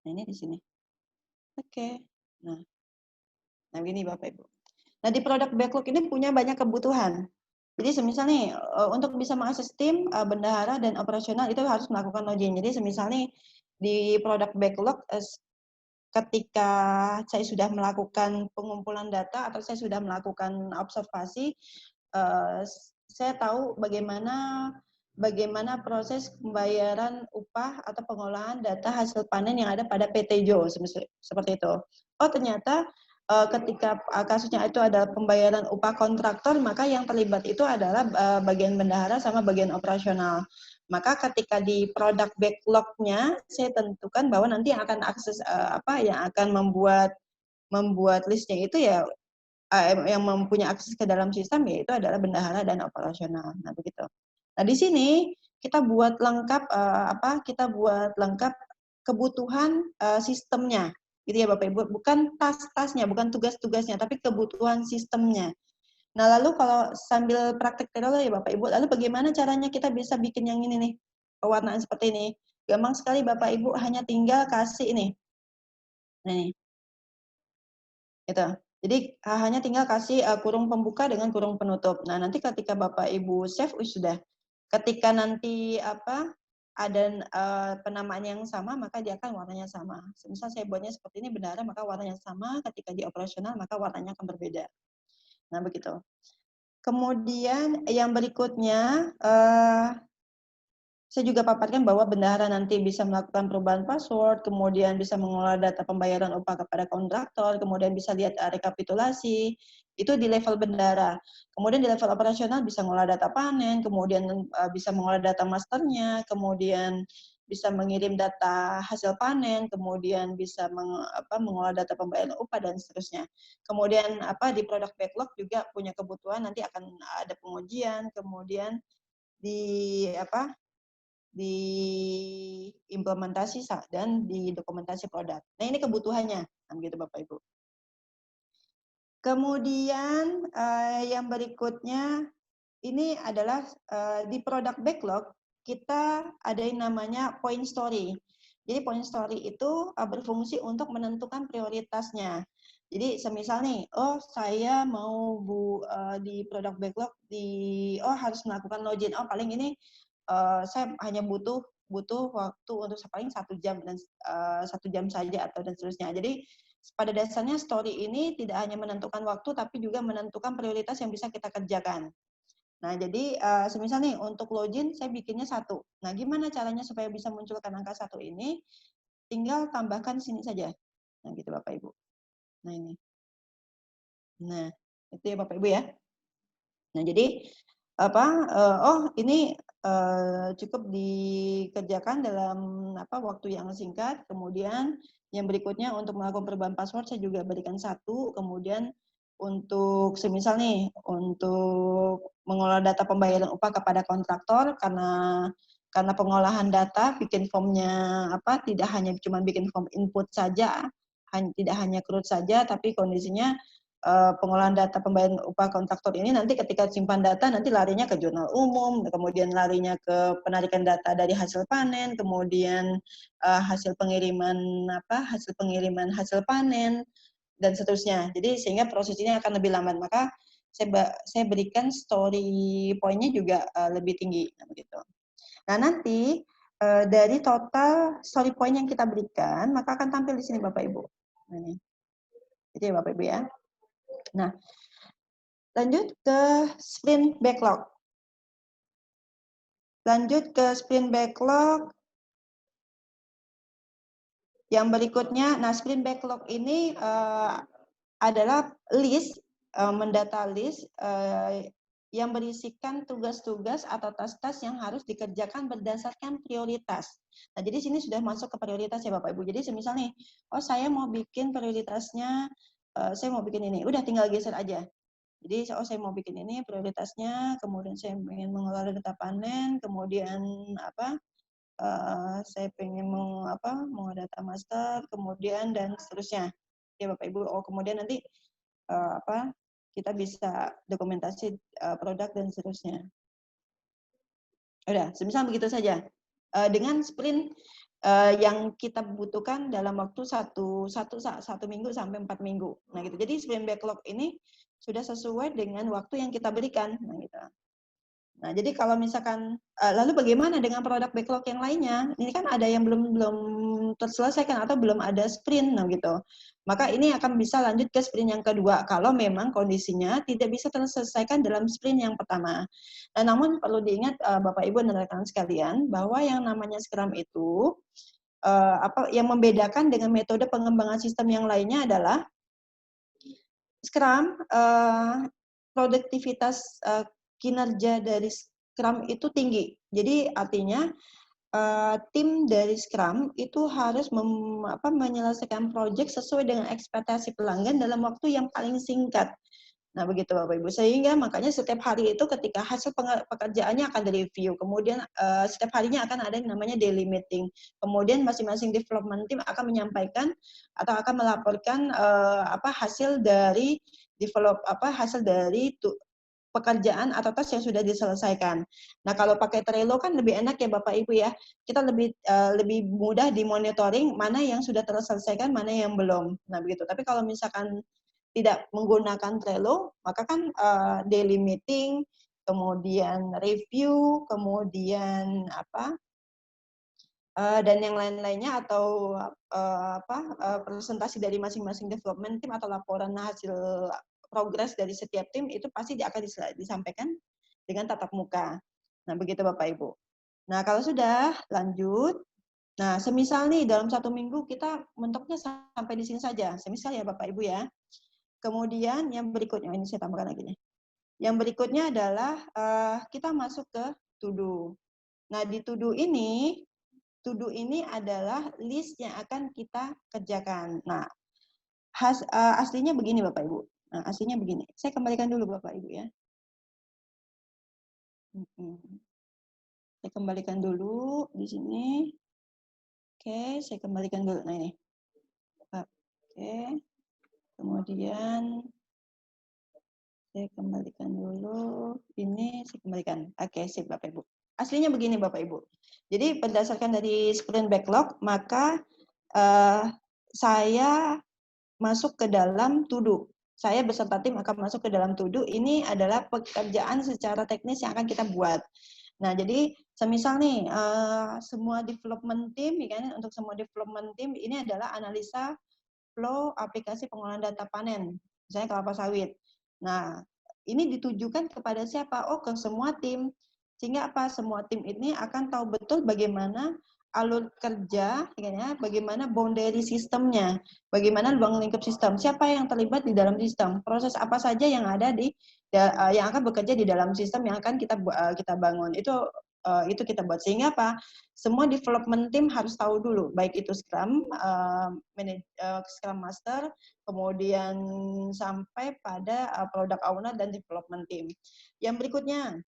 Nah ini di sini. Oke. Nah gini Bapak Ibu. Nah di produk backlog ini punya banyak kebutuhan. Jadi semisal nih untuk bisa mengakses tim, bendahara dan operasional itu harus melakukan login. Jadi semisal nih di produk backlog ketika saya sudah melakukan pengumpulan data atau saya sudah melakukan observasi, saya tahu bagaimana proses pembayaran upah atau pengolahan data hasil panen yang ada pada PT Jo seperti itu. Ternyata ketika kasusnya itu adalah pembayaran upah kontraktor, maka yang terlibat itu adalah bagian bendahara sama bagian operasional. Maka ketika di produk backlog-nya, saya tentukan bahwa nanti yang akan akses yang akan membuat listnya itu ya yang mempunyai akses ke dalam sistem yaitu adalah bendahara dan operasional. Nah begitu. Nah di sini kita buat lengkap kebutuhan sistemnya. Gitu ya Bapak Ibu, bukan tas-tasnya, bukan tugas-tugasnya, tapi kebutuhan sistemnya. Nah, lalu kalau sambil praktek Trello ya Bapak Ibu, lalu bagaimana caranya kita bisa bikin yang ini nih, pewarnaan seperti ini? Gampang sekali Bapak Ibu, hanya tinggal kasih ini. Nah, ini. Gitu. Jadi hanya tinggal kasih kurung pembuka dengan kurung penutup. Nah, nanti ketika Bapak Ibu save sudah. Ketika nanti ada penamaan yang sama, maka dia akan warnanya sama. Misal saya buatnya seperti ini bendera, maka warnanya sama. Ketika di operasional, maka warnanya akan berbeda. Nah, begitu. Kemudian yang berikutnya, saya juga paparkan bahwa bendahara nanti bisa melakukan perubahan password, kemudian bisa mengelola data pembayaran upah kepada kontraktor, kemudian bisa lihat rekapitulasi, itu di level bendahara. Kemudian di level operasional bisa mengelola data panen, kemudian bisa mengelola data masternya, kemudian bisa mengirim data hasil panen, kemudian bisa mengelola data pembayaran upah dan seterusnya. Kemudian di product backlog juga punya kebutuhan nanti akan ada pengujian, kemudian di implementasi dan di dokumentasi produk. Nah, ini kebutuhannya, gitu Bapak Ibu. Kemudian yang berikutnya ini adalah di product backlog kita ada yang namanya point story. Jadi point story itu berfungsi untuk menentukan prioritasnya. Jadi semisal nih, saya mau di product backlog harus melakukan login. Paling ini saya hanya butuh waktu untuk paling 1 jam dan 1 jam saja atau dan seterusnya. Jadi pada dasarnya story ini tidak hanya menentukan waktu tapi juga menentukan prioritas yang bisa kita kerjakan. Nah, jadi semisal nih untuk login saya bikinnya 1. Nah, gimana caranya supaya bisa munculkan angka 1 ini? Tinggal tambahkan sini saja. Nah, gitu Bapak Ibu. Nah, ini. Nah, itu ya Bapak Ibu ya. Nah, jadi ini cukup dikerjakan dalam waktu yang singkat. Kemudian yang berikutnya untuk melakukan perubahan password saya juga berikan 1. Kemudian untuk semisal nih untuk mengolah data pembayaran upah kepada kontraktor karena pengolahan data bikin formnya tidak hanya cuma bikin form input saja, tidak hanya CRUD saja, tapi kondisinya pengolahan data pembayaran upah kontraktor ini nanti ketika simpan data nanti larinya ke jurnal umum, kemudian larinya ke penarikan data dari hasil panen, kemudian hasil pengiriman hasil panen dan seterusnya. Jadi sehingga proses ini akan lebih lambat. Maka saya berikan story point-nya juga lebih tinggi begitu. Nah, nanti dari total story point yang kita berikan maka akan tampil di sini Bapak Ibu. Nah, ini. Jadi Bapak Ibu ya. Nah, lanjut ke sprint backlog. Yang berikutnya, nah sprint backlog ini adalah list, mendata list yang berisikan tugas-tugas atau tas-tas yang harus dikerjakan berdasarkan prioritas. Nah, jadi sini sudah masuk ke prioritas ya Bapak Ibu. Jadi semisal nih, saya mau bikin prioritasnya, saya mau bikin ini, udah tinggal geser aja. Jadi saya mau bikin ini prioritasnya, kemudian saya ingin mengelola data panen, kemudian saya ingin mengelola data master, kemudian dan seterusnya. Ya Bapak Ibu. Kemudian nanti kita bisa dokumentasi produk dan seterusnya. Udah, semisal begitu saja. Dengan sprint yang kita butuhkan dalam waktu satu minggu sampai 4 minggu. Nah gitu. Jadi sprint backlog ini sudah sesuai dengan waktu yang kita berikan. Nah, gitu. Nah, jadi kalau misalkan lalu bagaimana dengan produk backlog yang lainnya? Ini kan ada yang belum terselesaikan atau belum ada sprint, nah gitu. Maka ini akan bisa lanjut ke sprint yang kedua kalau memang kondisinya tidak bisa terselesaikan dalam sprint yang pertama. Nah, namun perlu diingat Bapak Ibu dan rekan sekalian bahwa yang namanya Scrum itu yang membedakan dengan metode pengembangan sistem yang lainnya adalah Scrum produktivitas kinerja dari Scrum itu tinggi. Jadi artinya tim dari Scrum itu harus menyelesaikan proyek sesuai dengan ekspektasi pelanggan dalam waktu yang paling singkat. Nah, begitu Bapak Ibu. Sehingga makanya setiap hari itu ketika hasil pekerjaannya akan direview. Kemudian setiap harinya akan ada yang namanya daily meeting. Kemudian masing-masing development team akan menyampaikan atau akan melaporkan hasil dari pekerjaan atau tes yang sudah diselesaikan. Nah, kalau pakai Trello kan lebih enak ya Bapak Ibu ya. Kita lebih mudah dimonitoring mana yang sudah terselesaikan, mana yang belum. Nah, begitu. Tapi kalau misalkan tidak menggunakan Trello, maka kan daily meeting, kemudian review, kemudian dan yang lain-lainnya atau presentasi dari masing-masing development team atau laporan hasil progres dari setiap tim itu pasti akan disampaikan dengan tatap muka. Nah, begitu Bapak Ibu. Nah, kalau sudah lanjut, nah semisal nih dalam 1 minggu kita mentoknya sampai di sini saja, semisal ya Bapak Ibu ya. Kemudian yang berikutnya, ini saya tambahkan lagi nih. Yang berikutnya adalah kita masuk ke to do. Nah, di to do ini adalah list yang akan kita kerjakan. Nah, aslinya begini Bapak Ibu. Nah, aslinya begini. Saya kembalikan dulu Bapak Ibu ya. Saya kembalikan dulu di sini. Oke, saya kembalikan dulu. Nah, ini. Oke. Kemudian saya kembalikan dulu. Ini saya kembalikan. Oke, sip Bapak Ibu. Aslinya begini Bapak Ibu. Jadi berdasarkan dari sprint backlog, maka saya masuk ke dalam to do. Saya beserta tim akan masuk ke dalam to do. Ini adalah pekerjaan secara teknis yang akan kita buat. Nah, jadi semisal nih semua development team, ya kan, untuk semua development team ini adalah analisa flow aplikasi pengolahan data panen, misalnya kelapa sawit. Nah, ini ditujukan kepada siapa? Oh, ke semua tim. Sehingga apa? Semua tim ini akan tahu betul bagaimana alur kerja, ya, bagaimana boundary sistemnya, bagaimana lubang lingkup sistem, siapa yang terlibat di dalam sistem, proses apa saja yang ada di yang akan bekerja di dalam sistem yang akan kita bangun. Itu kita buat, sehingga apa? Semua development team harus tahu dulu, baik itu Scrum, Scrum Master, kemudian sampai pada product owner dan development team. Yang berikutnya,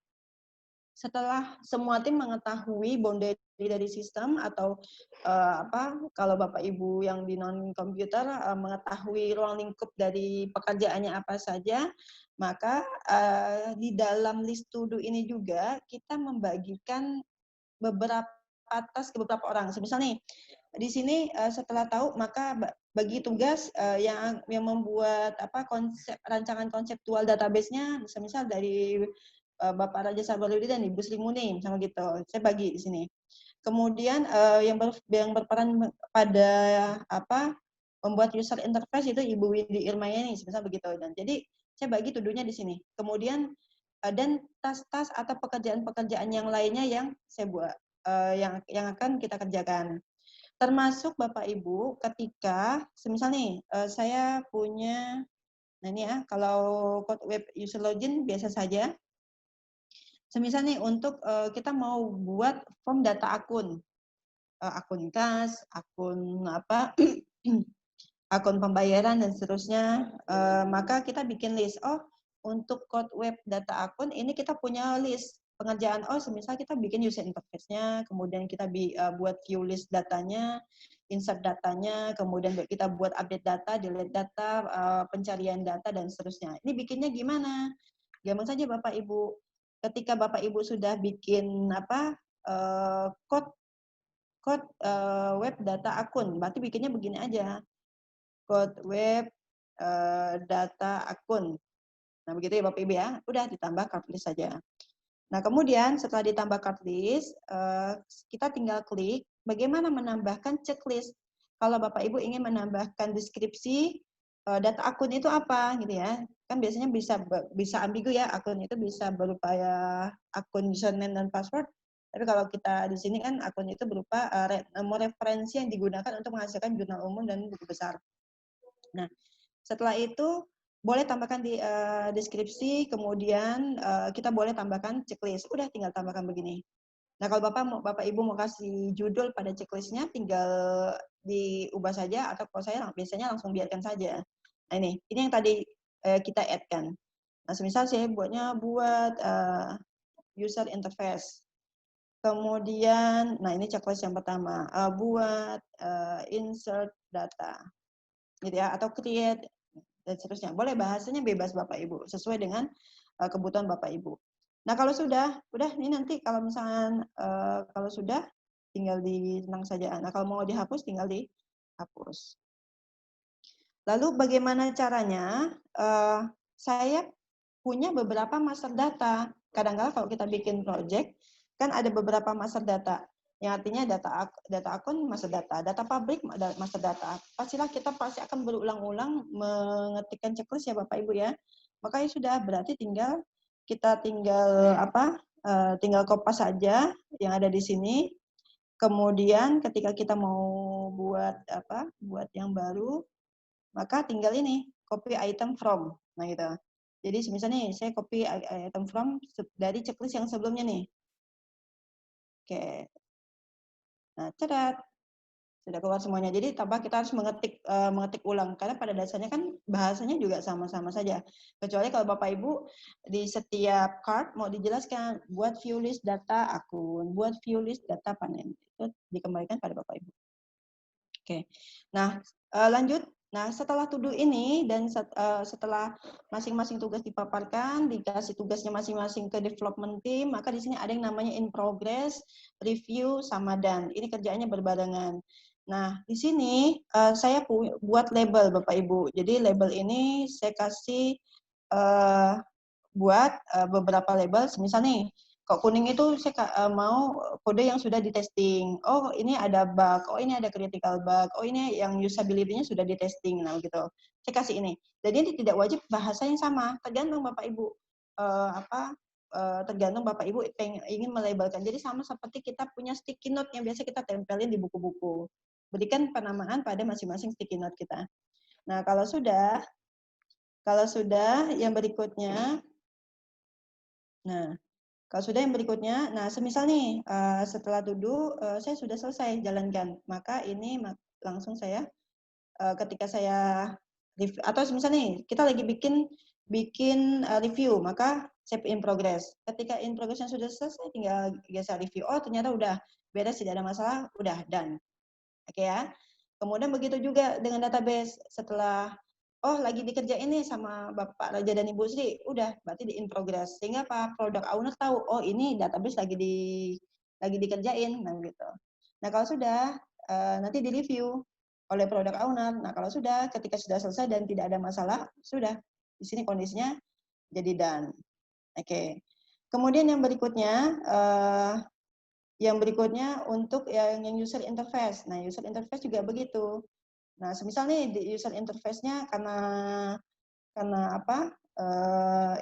setelah semua tim mengetahui boundary dari sistem atau kalau Bapak Ibu yang di non komputer mengetahui ruang lingkup dari pekerjaannya apa saja, maka di dalam list to do ini juga kita membagikan beberapa task ke beberapa orang. Misal nih di sini setelah tahu maka bagi tugas yang membuat rancangan konseptual database-nya, misal dari Bapak Raja Sabarudi dan Ibu Sri Muning, sama gitu. Saya bagi di sini. Kemudian yang berperan pada membuat user interface itu Ibu Widi Irmayani, misal begitu. Dan jadi saya bagi tuduhnya di sini. Kemudian dan tas-tas atau pekerjaan-pekerjaan yang lainnya yang saya buat, yang akan kita kerjakan. Termasuk Bapak Ibu ketika semisal nih saya punya, nah ini ya, kalau code web user login biasa saja. Semisal nih untuk kita mau buat form data akun kas, akun akun pembayaran dan seterusnya, maka kita bikin list. Oh, untuk code web data akun ini kita punya list pengerjaan. Oh, semisal kita bikin user interface-nya, kemudian kita buat view list datanya, insert datanya, kemudian kita buat update data, delete data, pencarian data dan seterusnya. Ini bikinnya gimana? Gampang saja Bapak Ibu. Ketika Bapak Ibu sudah bikin code web data akun, berarti bikinnya begini aja. Code web data akun. Nah, begitu ya Bapak Ibu ya. Udah ditambah card list saja. Nah, kemudian setelah ditambah card list, kita tinggal klik bagaimana menambahkan checklist. Kalau Bapak Ibu ingin menambahkan deskripsi data akun itu apa gitu ya. Kan biasanya bisa ambigu ya, akun itu bisa berupa akun username dan password. Tapi kalau kita di sini kan akun itu berupa nomor referensi yang digunakan untuk menghasilkan jurnal umum dan buku besar. Nah, setelah itu boleh tambahkan di deskripsi, kemudian kita boleh tambahkan checklist. Udah tinggal tambahkan begini. Nah, kalau Bapak Ibu mau kasih judul pada checklistnya, tinggal diubah saja, atau kalau saya biasanya langsung biarkan saja. Nah, ini yang tadi kita add-kan. Nah, semisal saya buat user interface. Kemudian, nah ini checklist yang pertama, buat insert data, gitu ya, atau create dan seterusnya. Boleh bahasanya bebas Bapak Ibu, sesuai dengan kebutuhan Bapak Ibu. Nah kalau udah ini nanti kalau misalnya kalau sudah tinggal ditenang saja. Nah kalau mau dihapus tinggal dihapus. Lalu bagaimana caranya? Saya punya beberapa master data. Kadang-kadang kalau kita bikin project kan ada beberapa master data. yang artinya data akun masa data publik masa data. Pastilah kita pasti akan berulang-ulang mengetikkan checklist ya Bapak Ibu ya. Makanya sudah berarti kita tinggal tinggal kopas saja yang ada di sini. Kemudian ketika kita mau buat yang baru, maka tinggal ini copy item from. Nah gitu. Jadi misalnya nih saya copy item from dari checklist yang sebelumnya nih. Oke. Nah, cerat. Sudah keluar semuanya. Jadi tanpa kita harus mengetik ulang karena pada dasarnya kan bahasanya juga sama-sama saja. Kecuali kalau Bapak Ibu di setiap card mau dijelaskan buat view list data akun, buat view list data panen. Itu dikembalikan pada Bapak Ibu. Oke. Nah, lanjut. Nah, setelah to do ini dan setelah masing-masing tugas dipaparkan, dikasih tugasnya masing-masing ke development team, maka di sini ada yang namanya in progress, review, sama done. Ini kerjaannya berbarengan. Nah, di sini saya buat label Bapak Ibu. Jadi label ini saya kasih buat beberapa label. Misal nih, kok kuning itu saya mau kode yang sudah di-testing. Oh, ini ada bug. Oh, ini ada critical bug. Oh, ini yang usability-nya sudah di-testing. Nah, gitu. Saya kasih ini. Jadi ini tidak wajib bahasa yang sama. Tergantung Bapak Ibu. Tergantung Bapak Ibu ingin melabelkan. Jadi sama seperti kita punya sticky note yang biasa kita tempelin di buku-buku. Berikan penamaan pada masing-masing sticky note kita. Nah, kalau sudah yang berikutnya, semisal nih setelah duduk saya sudah selesai jalankan, maka ini langsung saya ketika saya review, atau misalnya nih kita lagi bikin review, maka save in progress. Ketika in progress yang sudah selesai, tinggal geser review. Oh, ternyata udah beres, tidak ada masalah, udah done. Oke ya. Kemudian begitu juga dengan database. Setelah lagi dikerjain nih sama Bapak Raja dan Ibu Sri, udah berarti di in progress. Sehingga Pak Product Owner tahu, oh ini database lagi dikerjain, nah gitu. Nah kalau sudah nanti di review oleh Product Owner. Nah kalau sudah, ketika sudah selesai dan tidak ada masalah, sudah di sini kondisinya jadi done. Oke. Kemudian yang berikutnya untuk yang user interface. Nah user interface juga begitu. Nah, semisal nih di user interface-nya karena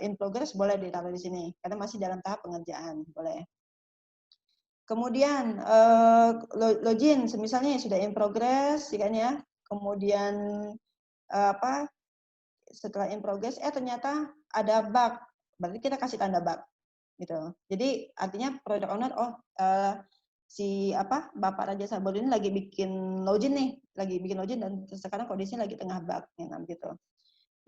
in progress, boleh ditaruh di sini karena masih dalam tahap pengerjaan, boleh. Kemudian login, semisalnya sudah in progress, kan ya. Kemudian setelah in progress, ternyata ada bug, berarti kita kasih tanda bug, gitu. Jadi artinya product owner, Bapak Raja Sabur ini lagi bikin login nih, dan sekarang kondisinya lagi tengah bug, gitu.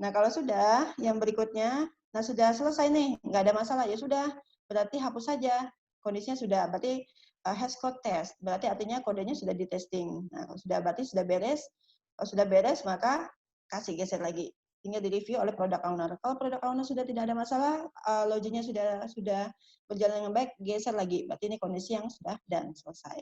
Nah kalau sudah, yang berikutnya, nah sudah selesai nih, nggak ada masalah, ya sudah, berarti hapus saja, kondisinya sudah, berarti hash code test, berarti artinya kodenya sudah di testing. Nah berarti sudah beres, kalau sudah beres maka kasih geser lagi, tinggal di-review oleh product owner. Kalau product owner sudah tidak ada masalah, loginnya sudah berjalan dengan baik, geser lagi. Berarti ini kondisi yang sudah dan selesai.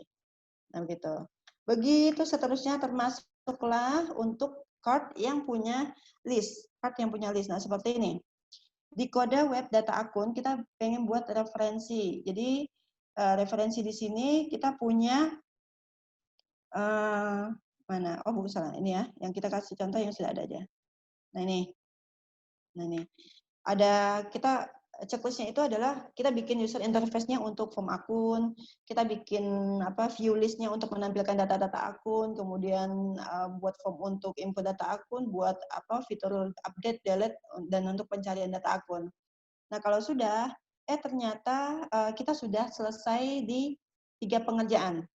Nah, begitu. Begitu seterusnya, termasuklah untuk card yang punya list. Nah, seperti ini. Di kode web data akun, kita pengen buat referensi. Jadi, referensi di sini kita punya mana? Oh, bukan salah. Ini ya, yang kita kasih contoh yang sudah ada aja. Nah, ini. Ada checklistnya itu adalah kita bikin user interface-nya untuk form akun, kita bikin view list-nya untuk menampilkan data-data akun, kemudian buat form untuk input data akun, buat fitur update, delete, dan untuk pencarian data akun. Nah kalau sudah, ternyata kita sudah selesai di 3 pengerjaan.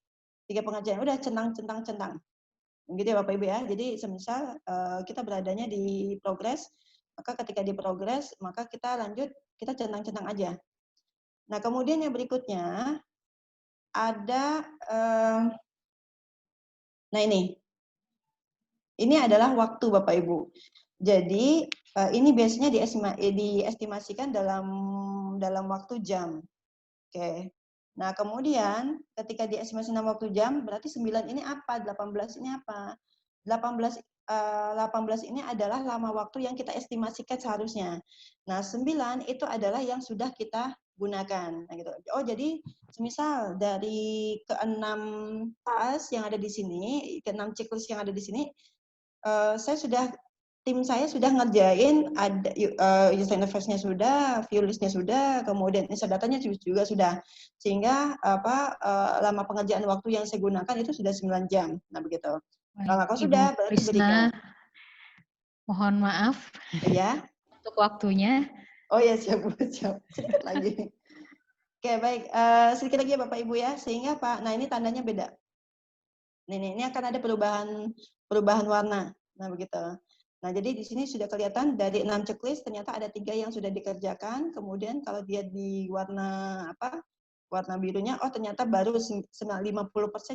Udah centang. Gitu ya Bapak Ibu ya. Jadi semisal kita beradanya di progress, maka ketika di progress, maka kita lanjut, kita centang-centang aja. Nah kemudian yang berikutnya ada, nah ini adalah waktu Bapak Ibu. Jadi ini biasanya diestimasikan dalam waktu jam. Oke. Nah kemudian ketika diestimasi dalam waktu jam, berarti 9 ini apa, 18 ini apa? 18 18 ini adalah lama waktu yang kita estimasikan seharusnya. Nah, 9 itu adalah yang sudah kita gunakan. Nah, gitu. Oh, jadi semisal dari ke-6 task yang ada di sini, ke-6 checklist yang ada di sini, tim saya sudah ngerjain, ada user interface-nya sudah, view list-nya sudah, kemudian insert datanya juga sudah. Sehingga lama pengerjaan waktu yang saya gunakan itu sudah 9 jam. Nah, begitu. Kalau Ibu sudah, berarti berikan. Mohon maaf Ya. untuk waktunya. Oh ya, siap. Sedikit lagi. Oke, baik. Sedikit lagi ya Bapak Ibu ya. Sehingga nah ini tandanya beda. Ini akan ada perubahan warna. Nah, begitu. Nah, jadi di sini sudah kelihatan dari 6 checklist ternyata ada 3 yang sudah dikerjakan. Kemudian kalau dia di warna warna birunya, oh ternyata baru 50%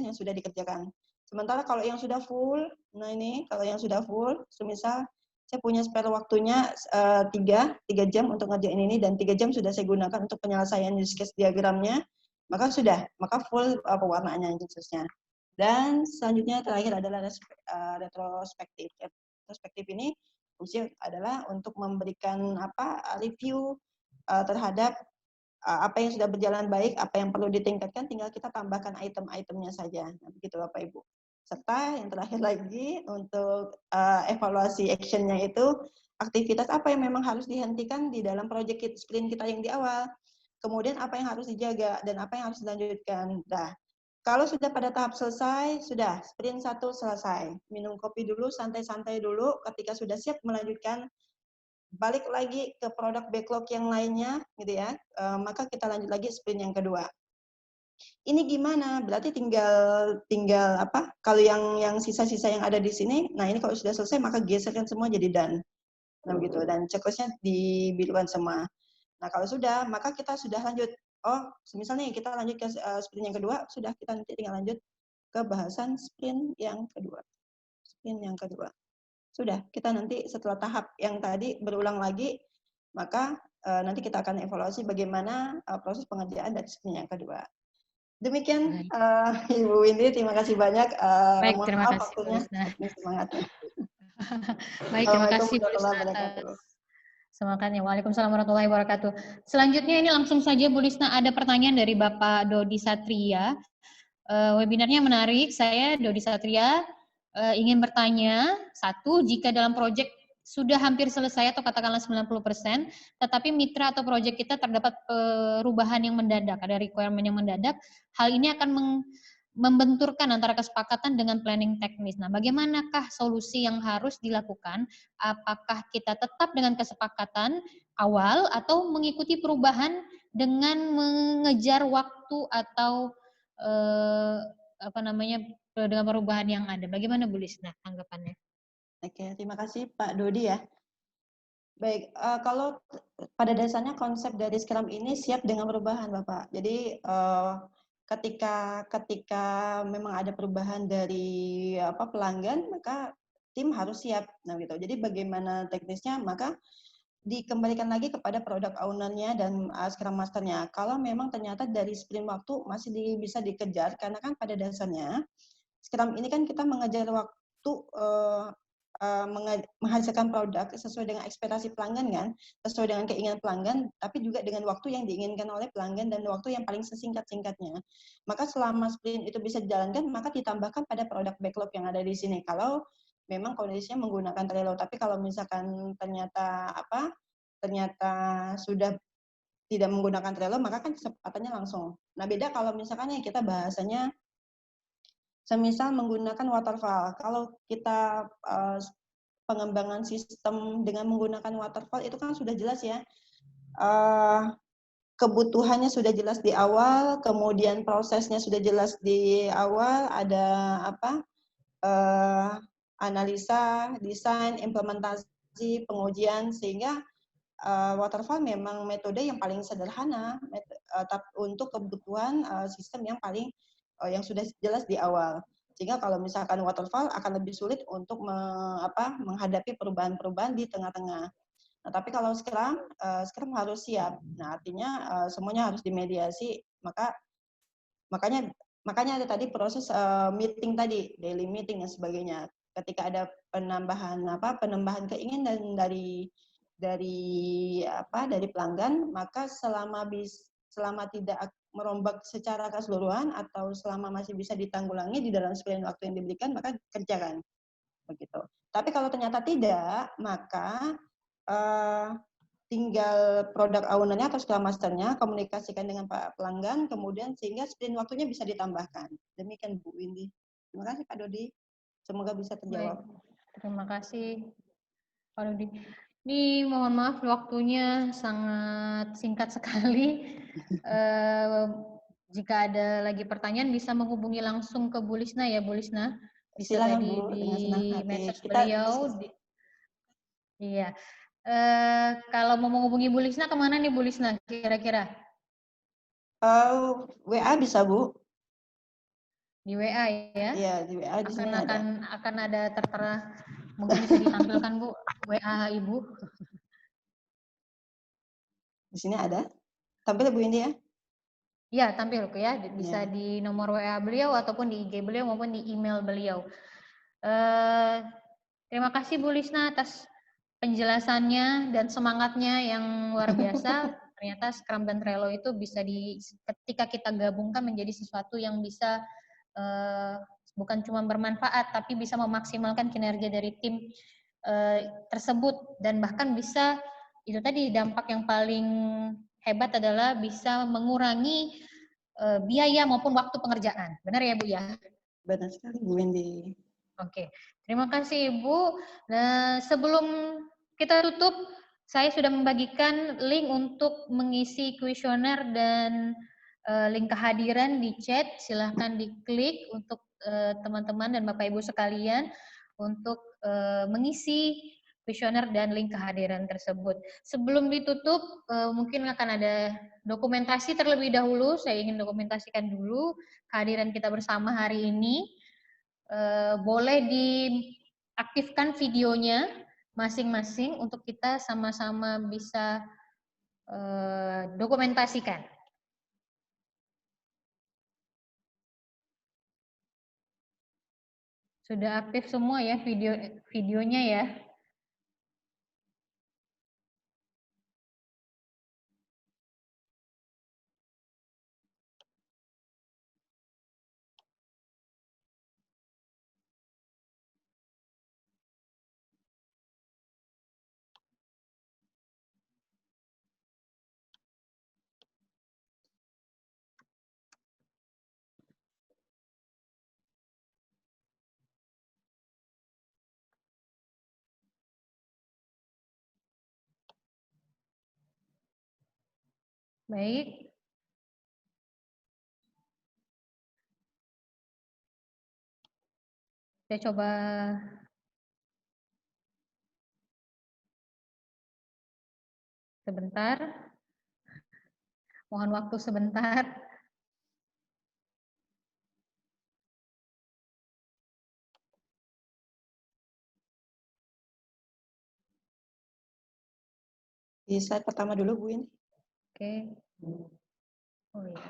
yang sudah dikerjakan. Sementara kalau yang sudah full, nah ini kalau yang sudah full, semisal saya punya spare waktunya 3 jam untuk ngerjain ini dan 3 jam sudah saya gunakan untuk penyelesaian use case diagramnya, maka full pewarnaannya khususnya. Dan selanjutnya terakhir adalah retrospektif. Retrospektif ini fungsinya adalah untuk memberikan review terhadap apa yang sudah berjalan baik, apa yang perlu ditingkatkan, tinggal kita tambahkan item-itemnya saja. Nah, begitu Bapak Ibu. Serta yang terakhir lagi untuk evaluasi action-nya itu aktivitas apa yang memang harus dihentikan di dalam project sprint kita yang di awal. Kemudian apa yang harus dijaga dan apa yang harus dilanjutkan. Nah, kalau sudah pada tahap selesai, sudah sprint 1 selesai. Minum kopi dulu, santai-santai dulu. Ketika sudah siap melanjutkan, balik lagi ke produk backlog yang lainnya, gitu ya. Maka kita lanjut lagi sprint yang kedua. Ini gimana? Berarti tinggal apa? Kalau yang sisa-sisa yang ada di sini, nah ini kalau sudah selesai maka geserkan semua jadi done. Nah begitu. Dan checklistnya dibirukan semua. Nah kalau sudah, maka kita sudah lanjut. Oh, misalnya kita lanjut ke sprint yang kedua, sudah kita nanti tinggal lanjut ke bahasan sprint yang kedua. Sprint yang kedua. Sudah, kita nanti setelah tahap yang tadi berulang lagi, maka nanti kita akan evaluasi bagaimana proses pengerjaan dari sprint yang kedua. Demikian Ibu Windy, terima kasih banyak. Baik, terima kasih Bu Lisna. Semangatnya. Baik, terima kasih Bu Lisna. Semangatnya. Waalaikumsalam warahmatullahi wabarakatuh. Selanjutnya ini langsung saja Bu Lisna ada pertanyaan dari Bapak Dodi Satria. Webinarnya menarik. Saya Dodi Satria ingin bertanya, satu, jika dalam proyek sudah hampir selesai atau katakanlah 90%, tetapi mitra atau proyek kita terdapat perubahan yang mendadak, ada requirement yang mendadak, hal ini akan membenturkan antara kesepakatan dengan planning teknis. Nah, bagaimanakah solusi yang harus dilakukan? Apakah kita tetap dengan kesepakatan awal atau mengikuti perubahan dengan mengejar waktu atau dengan perubahan yang ada? Bagaimana Bu Lisna tanggapannya? Oke, terima kasih Pak Dodi ya. Baik, kalau pada dasarnya konsep dari Scrum ini siap dengan perubahan Bapak. Jadi ketika memang ada perubahan dari pelanggan, maka tim harus siap. Nah gitu. Jadi bagaimana teknisnya, maka dikembalikan lagi kepada product owner-nya dan Scrum Master-nya. Kalau memang ternyata dari sprint waktu masih bisa dikejar, karena kan pada dasarnya Scrum ini kan kita mengejar waktu menghasilkan produk sesuai dengan ekspektasi pelanggan kan, sesuai dengan keinginan pelanggan, tapi juga dengan waktu yang diinginkan oleh pelanggan dan waktu yang paling sesingkat-singkatnya. Maka selama sprint itu bisa dijalankan, maka ditambahkan pada produk backlog yang ada di sini. Kalau memang kondisinya menggunakan Trello, tapi kalau misalkan ternyata sudah tidak menggunakan Trello, maka kan kesempatannya langsung. Nah beda kalau misalkan ya kita bahasanya semisal menggunakan waterfall. Kalau kita pengembangan sistem dengan menggunakan waterfall itu kan sudah jelas ya. Kebutuhannya sudah jelas di awal, kemudian prosesnya sudah jelas di awal, ada analisa, desain, implementasi, pengujian, sehingga waterfall memang metode yang paling sederhana untuk kebutuhan sistem yang paling yang sudah jelas di awal. Sehingga kalau misalkan waterfall akan lebih sulit untuk menghadapi perubahan-perubahan di tengah-tengah. Nah, tapi kalau Scrum harus siap. Nah, artinya semuanya harus dimediasi. Makanya ada tadi proses meeting tadi, daily meeting dan sebagainya. ketika ada penambahan keinginan dari pelanggan, maka selama tidak merombak secara keseluruhan atau selama masih bisa ditanggulangi di dalam sekeliling waktu yang diberikan, maka kerjakan begitu. Tapi kalau ternyata tidak, maka tinggal produk owner-nya atau Scrum Master-nya komunikasikan dengan Pak pelanggan, kemudian sehingga sprint waktunya bisa ditambahkan. Demikian Bu Windy. Terima kasih Pak Dodi. Semoga bisa terjawab. Baik. Terima kasih Pak Dodi. Ini mohon maaf waktunya sangat singkat sekali. Jika ada lagi pertanyaan bisa menghubungi langsung ke Bu Lisna ya Bu Lisna. Bisa Silakan tadi Bu, di dengan senang hati. medsos Kita beliau. Iya. Kalau mau menghubungi Bu Lisna kemana nih Bu Lisna kira-kira? WA bisa Bu. Di WA ya? Iya, di WA di sini ada. Akan ada tertera, mungkin bisa ditampilkan Bu WA Ibu. Di sini ada. Tampil Bu Windy ya? Ya, tampil ya. Bisa di nomor WA beliau ataupun di IG beliau maupun di email beliau. Terima kasih Bu Lisna atas penjelasannya dan semangatnya yang luar biasa. Ternyata Scrum dan Trello itu bisa ketika kita gabungkan menjadi sesuatu yang bisa bukan cuma bermanfaat, tapi bisa memaksimalkan kinerja dari tim tersebut dan bahkan bisa itu tadi dampak yang paling hebat adalah bisa mengurangi biaya maupun waktu pengerjaan. Benar ya Bu ya? Benar sekali Bu Windy. Oke, terima kasih Ibu. Nah, sebelum kita tutup, saya sudah membagikan link untuk mengisi kuesioner dan link kehadiran di chat. Silahkan diklik untuk teman-teman dan Bapak Ibu sekalian untuk mengisi kuesioner dan link kehadiran tersebut. Sebelum ditutup, mungkin akan ada dokumentasi terlebih dahulu. Saya ingin dokumentasikan dulu kehadiran kita bersama hari ini. Boleh diaktifkan videonya masing-masing untuk kita sama-sama bisa dokumentasikan. Sudah aktif semua ya videonya ya. Baik. Saya coba sebentar. Mohon waktu sebentar. Di slide pertama dulu Bu Windy. Oke. Oh iya.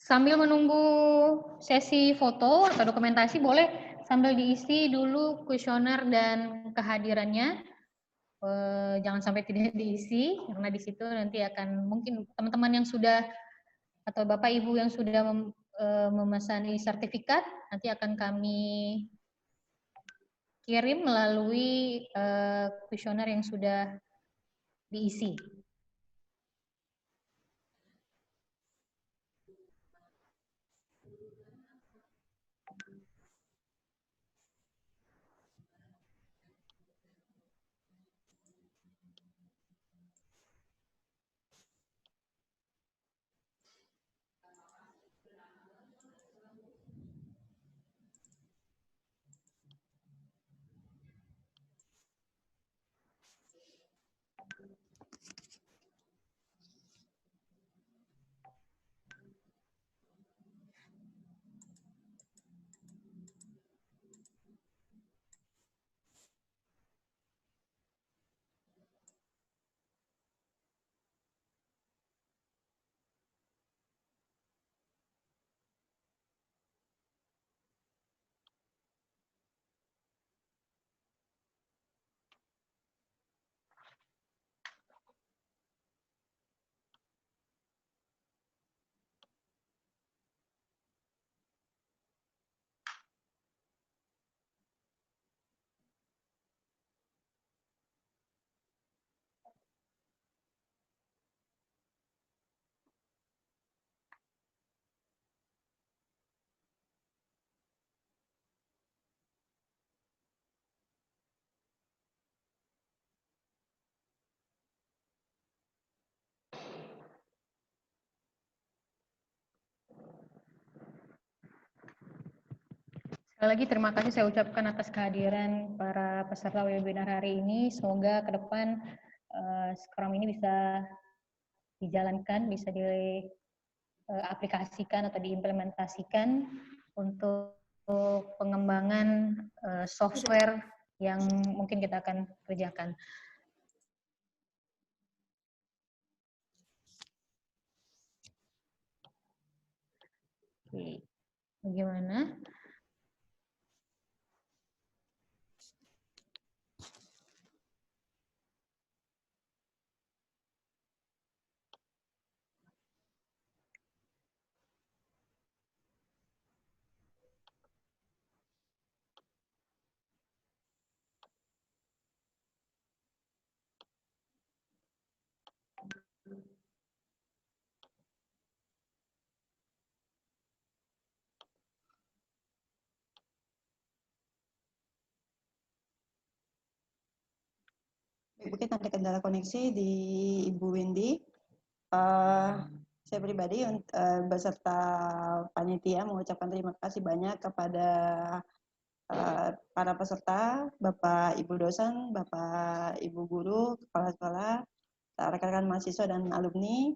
Sambil menunggu sesi foto atau dokumentasi, boleh sambil diisi dulu kuesioner dan kehadirannya. Jangan sampai tidak diisi, karena di situ nanti akan mungkin teman-teman yang sudah atau Bapak Ibu yang sudah memesan sertifikat, nanti akan kami kirim melalui kuesioner yang sudah diisi. Sekali lagi terima kasih saya ucapkan atas kehadiran para peserta webinar hari ini. Semoga ke depan Scrum ini bisa dijalankan, bisa diaplikasikan atau diimplementasikan untuk pengembangan software yang mungkin kita akan kerjakan. Oke, bagaimana? Mungkin ada kendala koneksi di Ibu Windy. Saya pribadi beserta panitia mengucapkan terima kasih banyak kepada para peserta, Bapak Ibu dosen, Bapak Ibu guru, kepala sekolah, rekan-rekan mahasiswa dan alumni.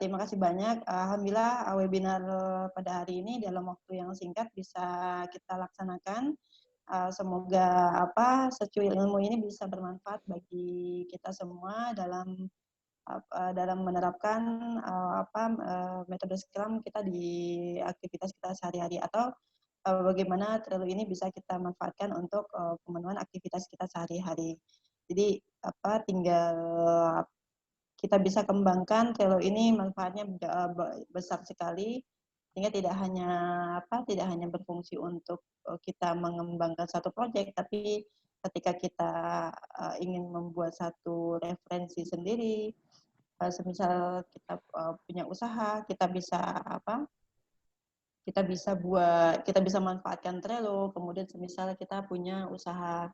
Terima kasih banyak. Alhamdulillah webinar pada hari ini dalam waktu yang singkat bisa kita laksanakan. Semoga secuil ilmu ini bisa bermanfaat bagi kita semua dalam menerapkan metode Scrum kita di aktivitas kita sehari-hari, atau bagaimana Trello ini bisa kita manfaatkan untuk pemenuhan aktivitas kita sehari-hari. Jadi tinggal kita bisa kembangkan Trello ini, manfaatnya besar sekali, sehingga tidak hanya berfungsi untuk kita mengembangkan satu proyek, tapi ketika kita ingin membuat satu referensi sendiri, semisal kita punya usaha, kita bisa manfaatkan Trello. Kemudian semisal kita punya usaha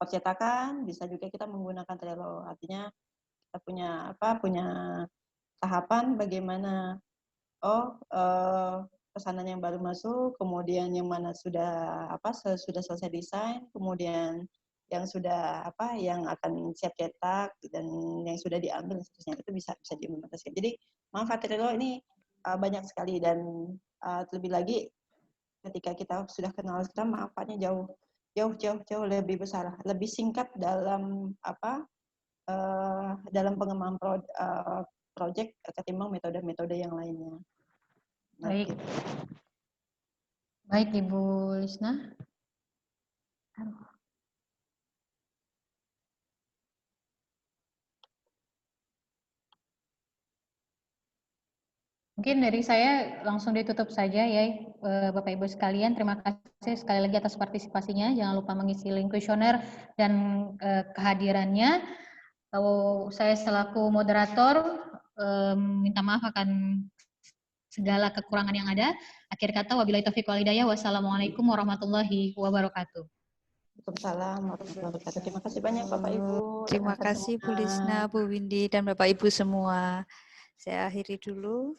percetakan, bisa juga kita menggunakan Trello. Artinya kita punya tahapan bagaimana pesanan yang baru masuk, kemudian yang mana sudah selesai desain, kemudian yang sudah yang akan siap cetak, dan yang sudah diambil dan seterusnya, itu bisa diimplementasikan. Jadi manfaat Trello ini banyak sekali, dan terlebih lagi ketika kita sudah kenal Scrum, manfaatnya jauh lebih besar, lebih singkat dalam dalam pengembangan project ketimbang metode-metode yang lainnya. Baik. Baik, Ibu Lisna. Mungkin dari saya langsung ditutup saja ya, Bapak Ibu sekalian. Terima kasih sekali lagi atas partisipasinya. Jangan lupa mengisi link kuesioner dan kehadirannya. Saya selaku moderator minta maaf akan segala kekurangan yang ada. Akhir kata, wabillahi taufiq wal hidayah. Wassalamualaikum warahmatullahi wabarakatuh. Waalaikumsalam warahmatullahi wabarakatuh. Terima kasih banyak Bapak Ibu. Terima kasih Bu Lisna, Bu Windy, dan Bapak Ibu semua. Saya akhiri dulu.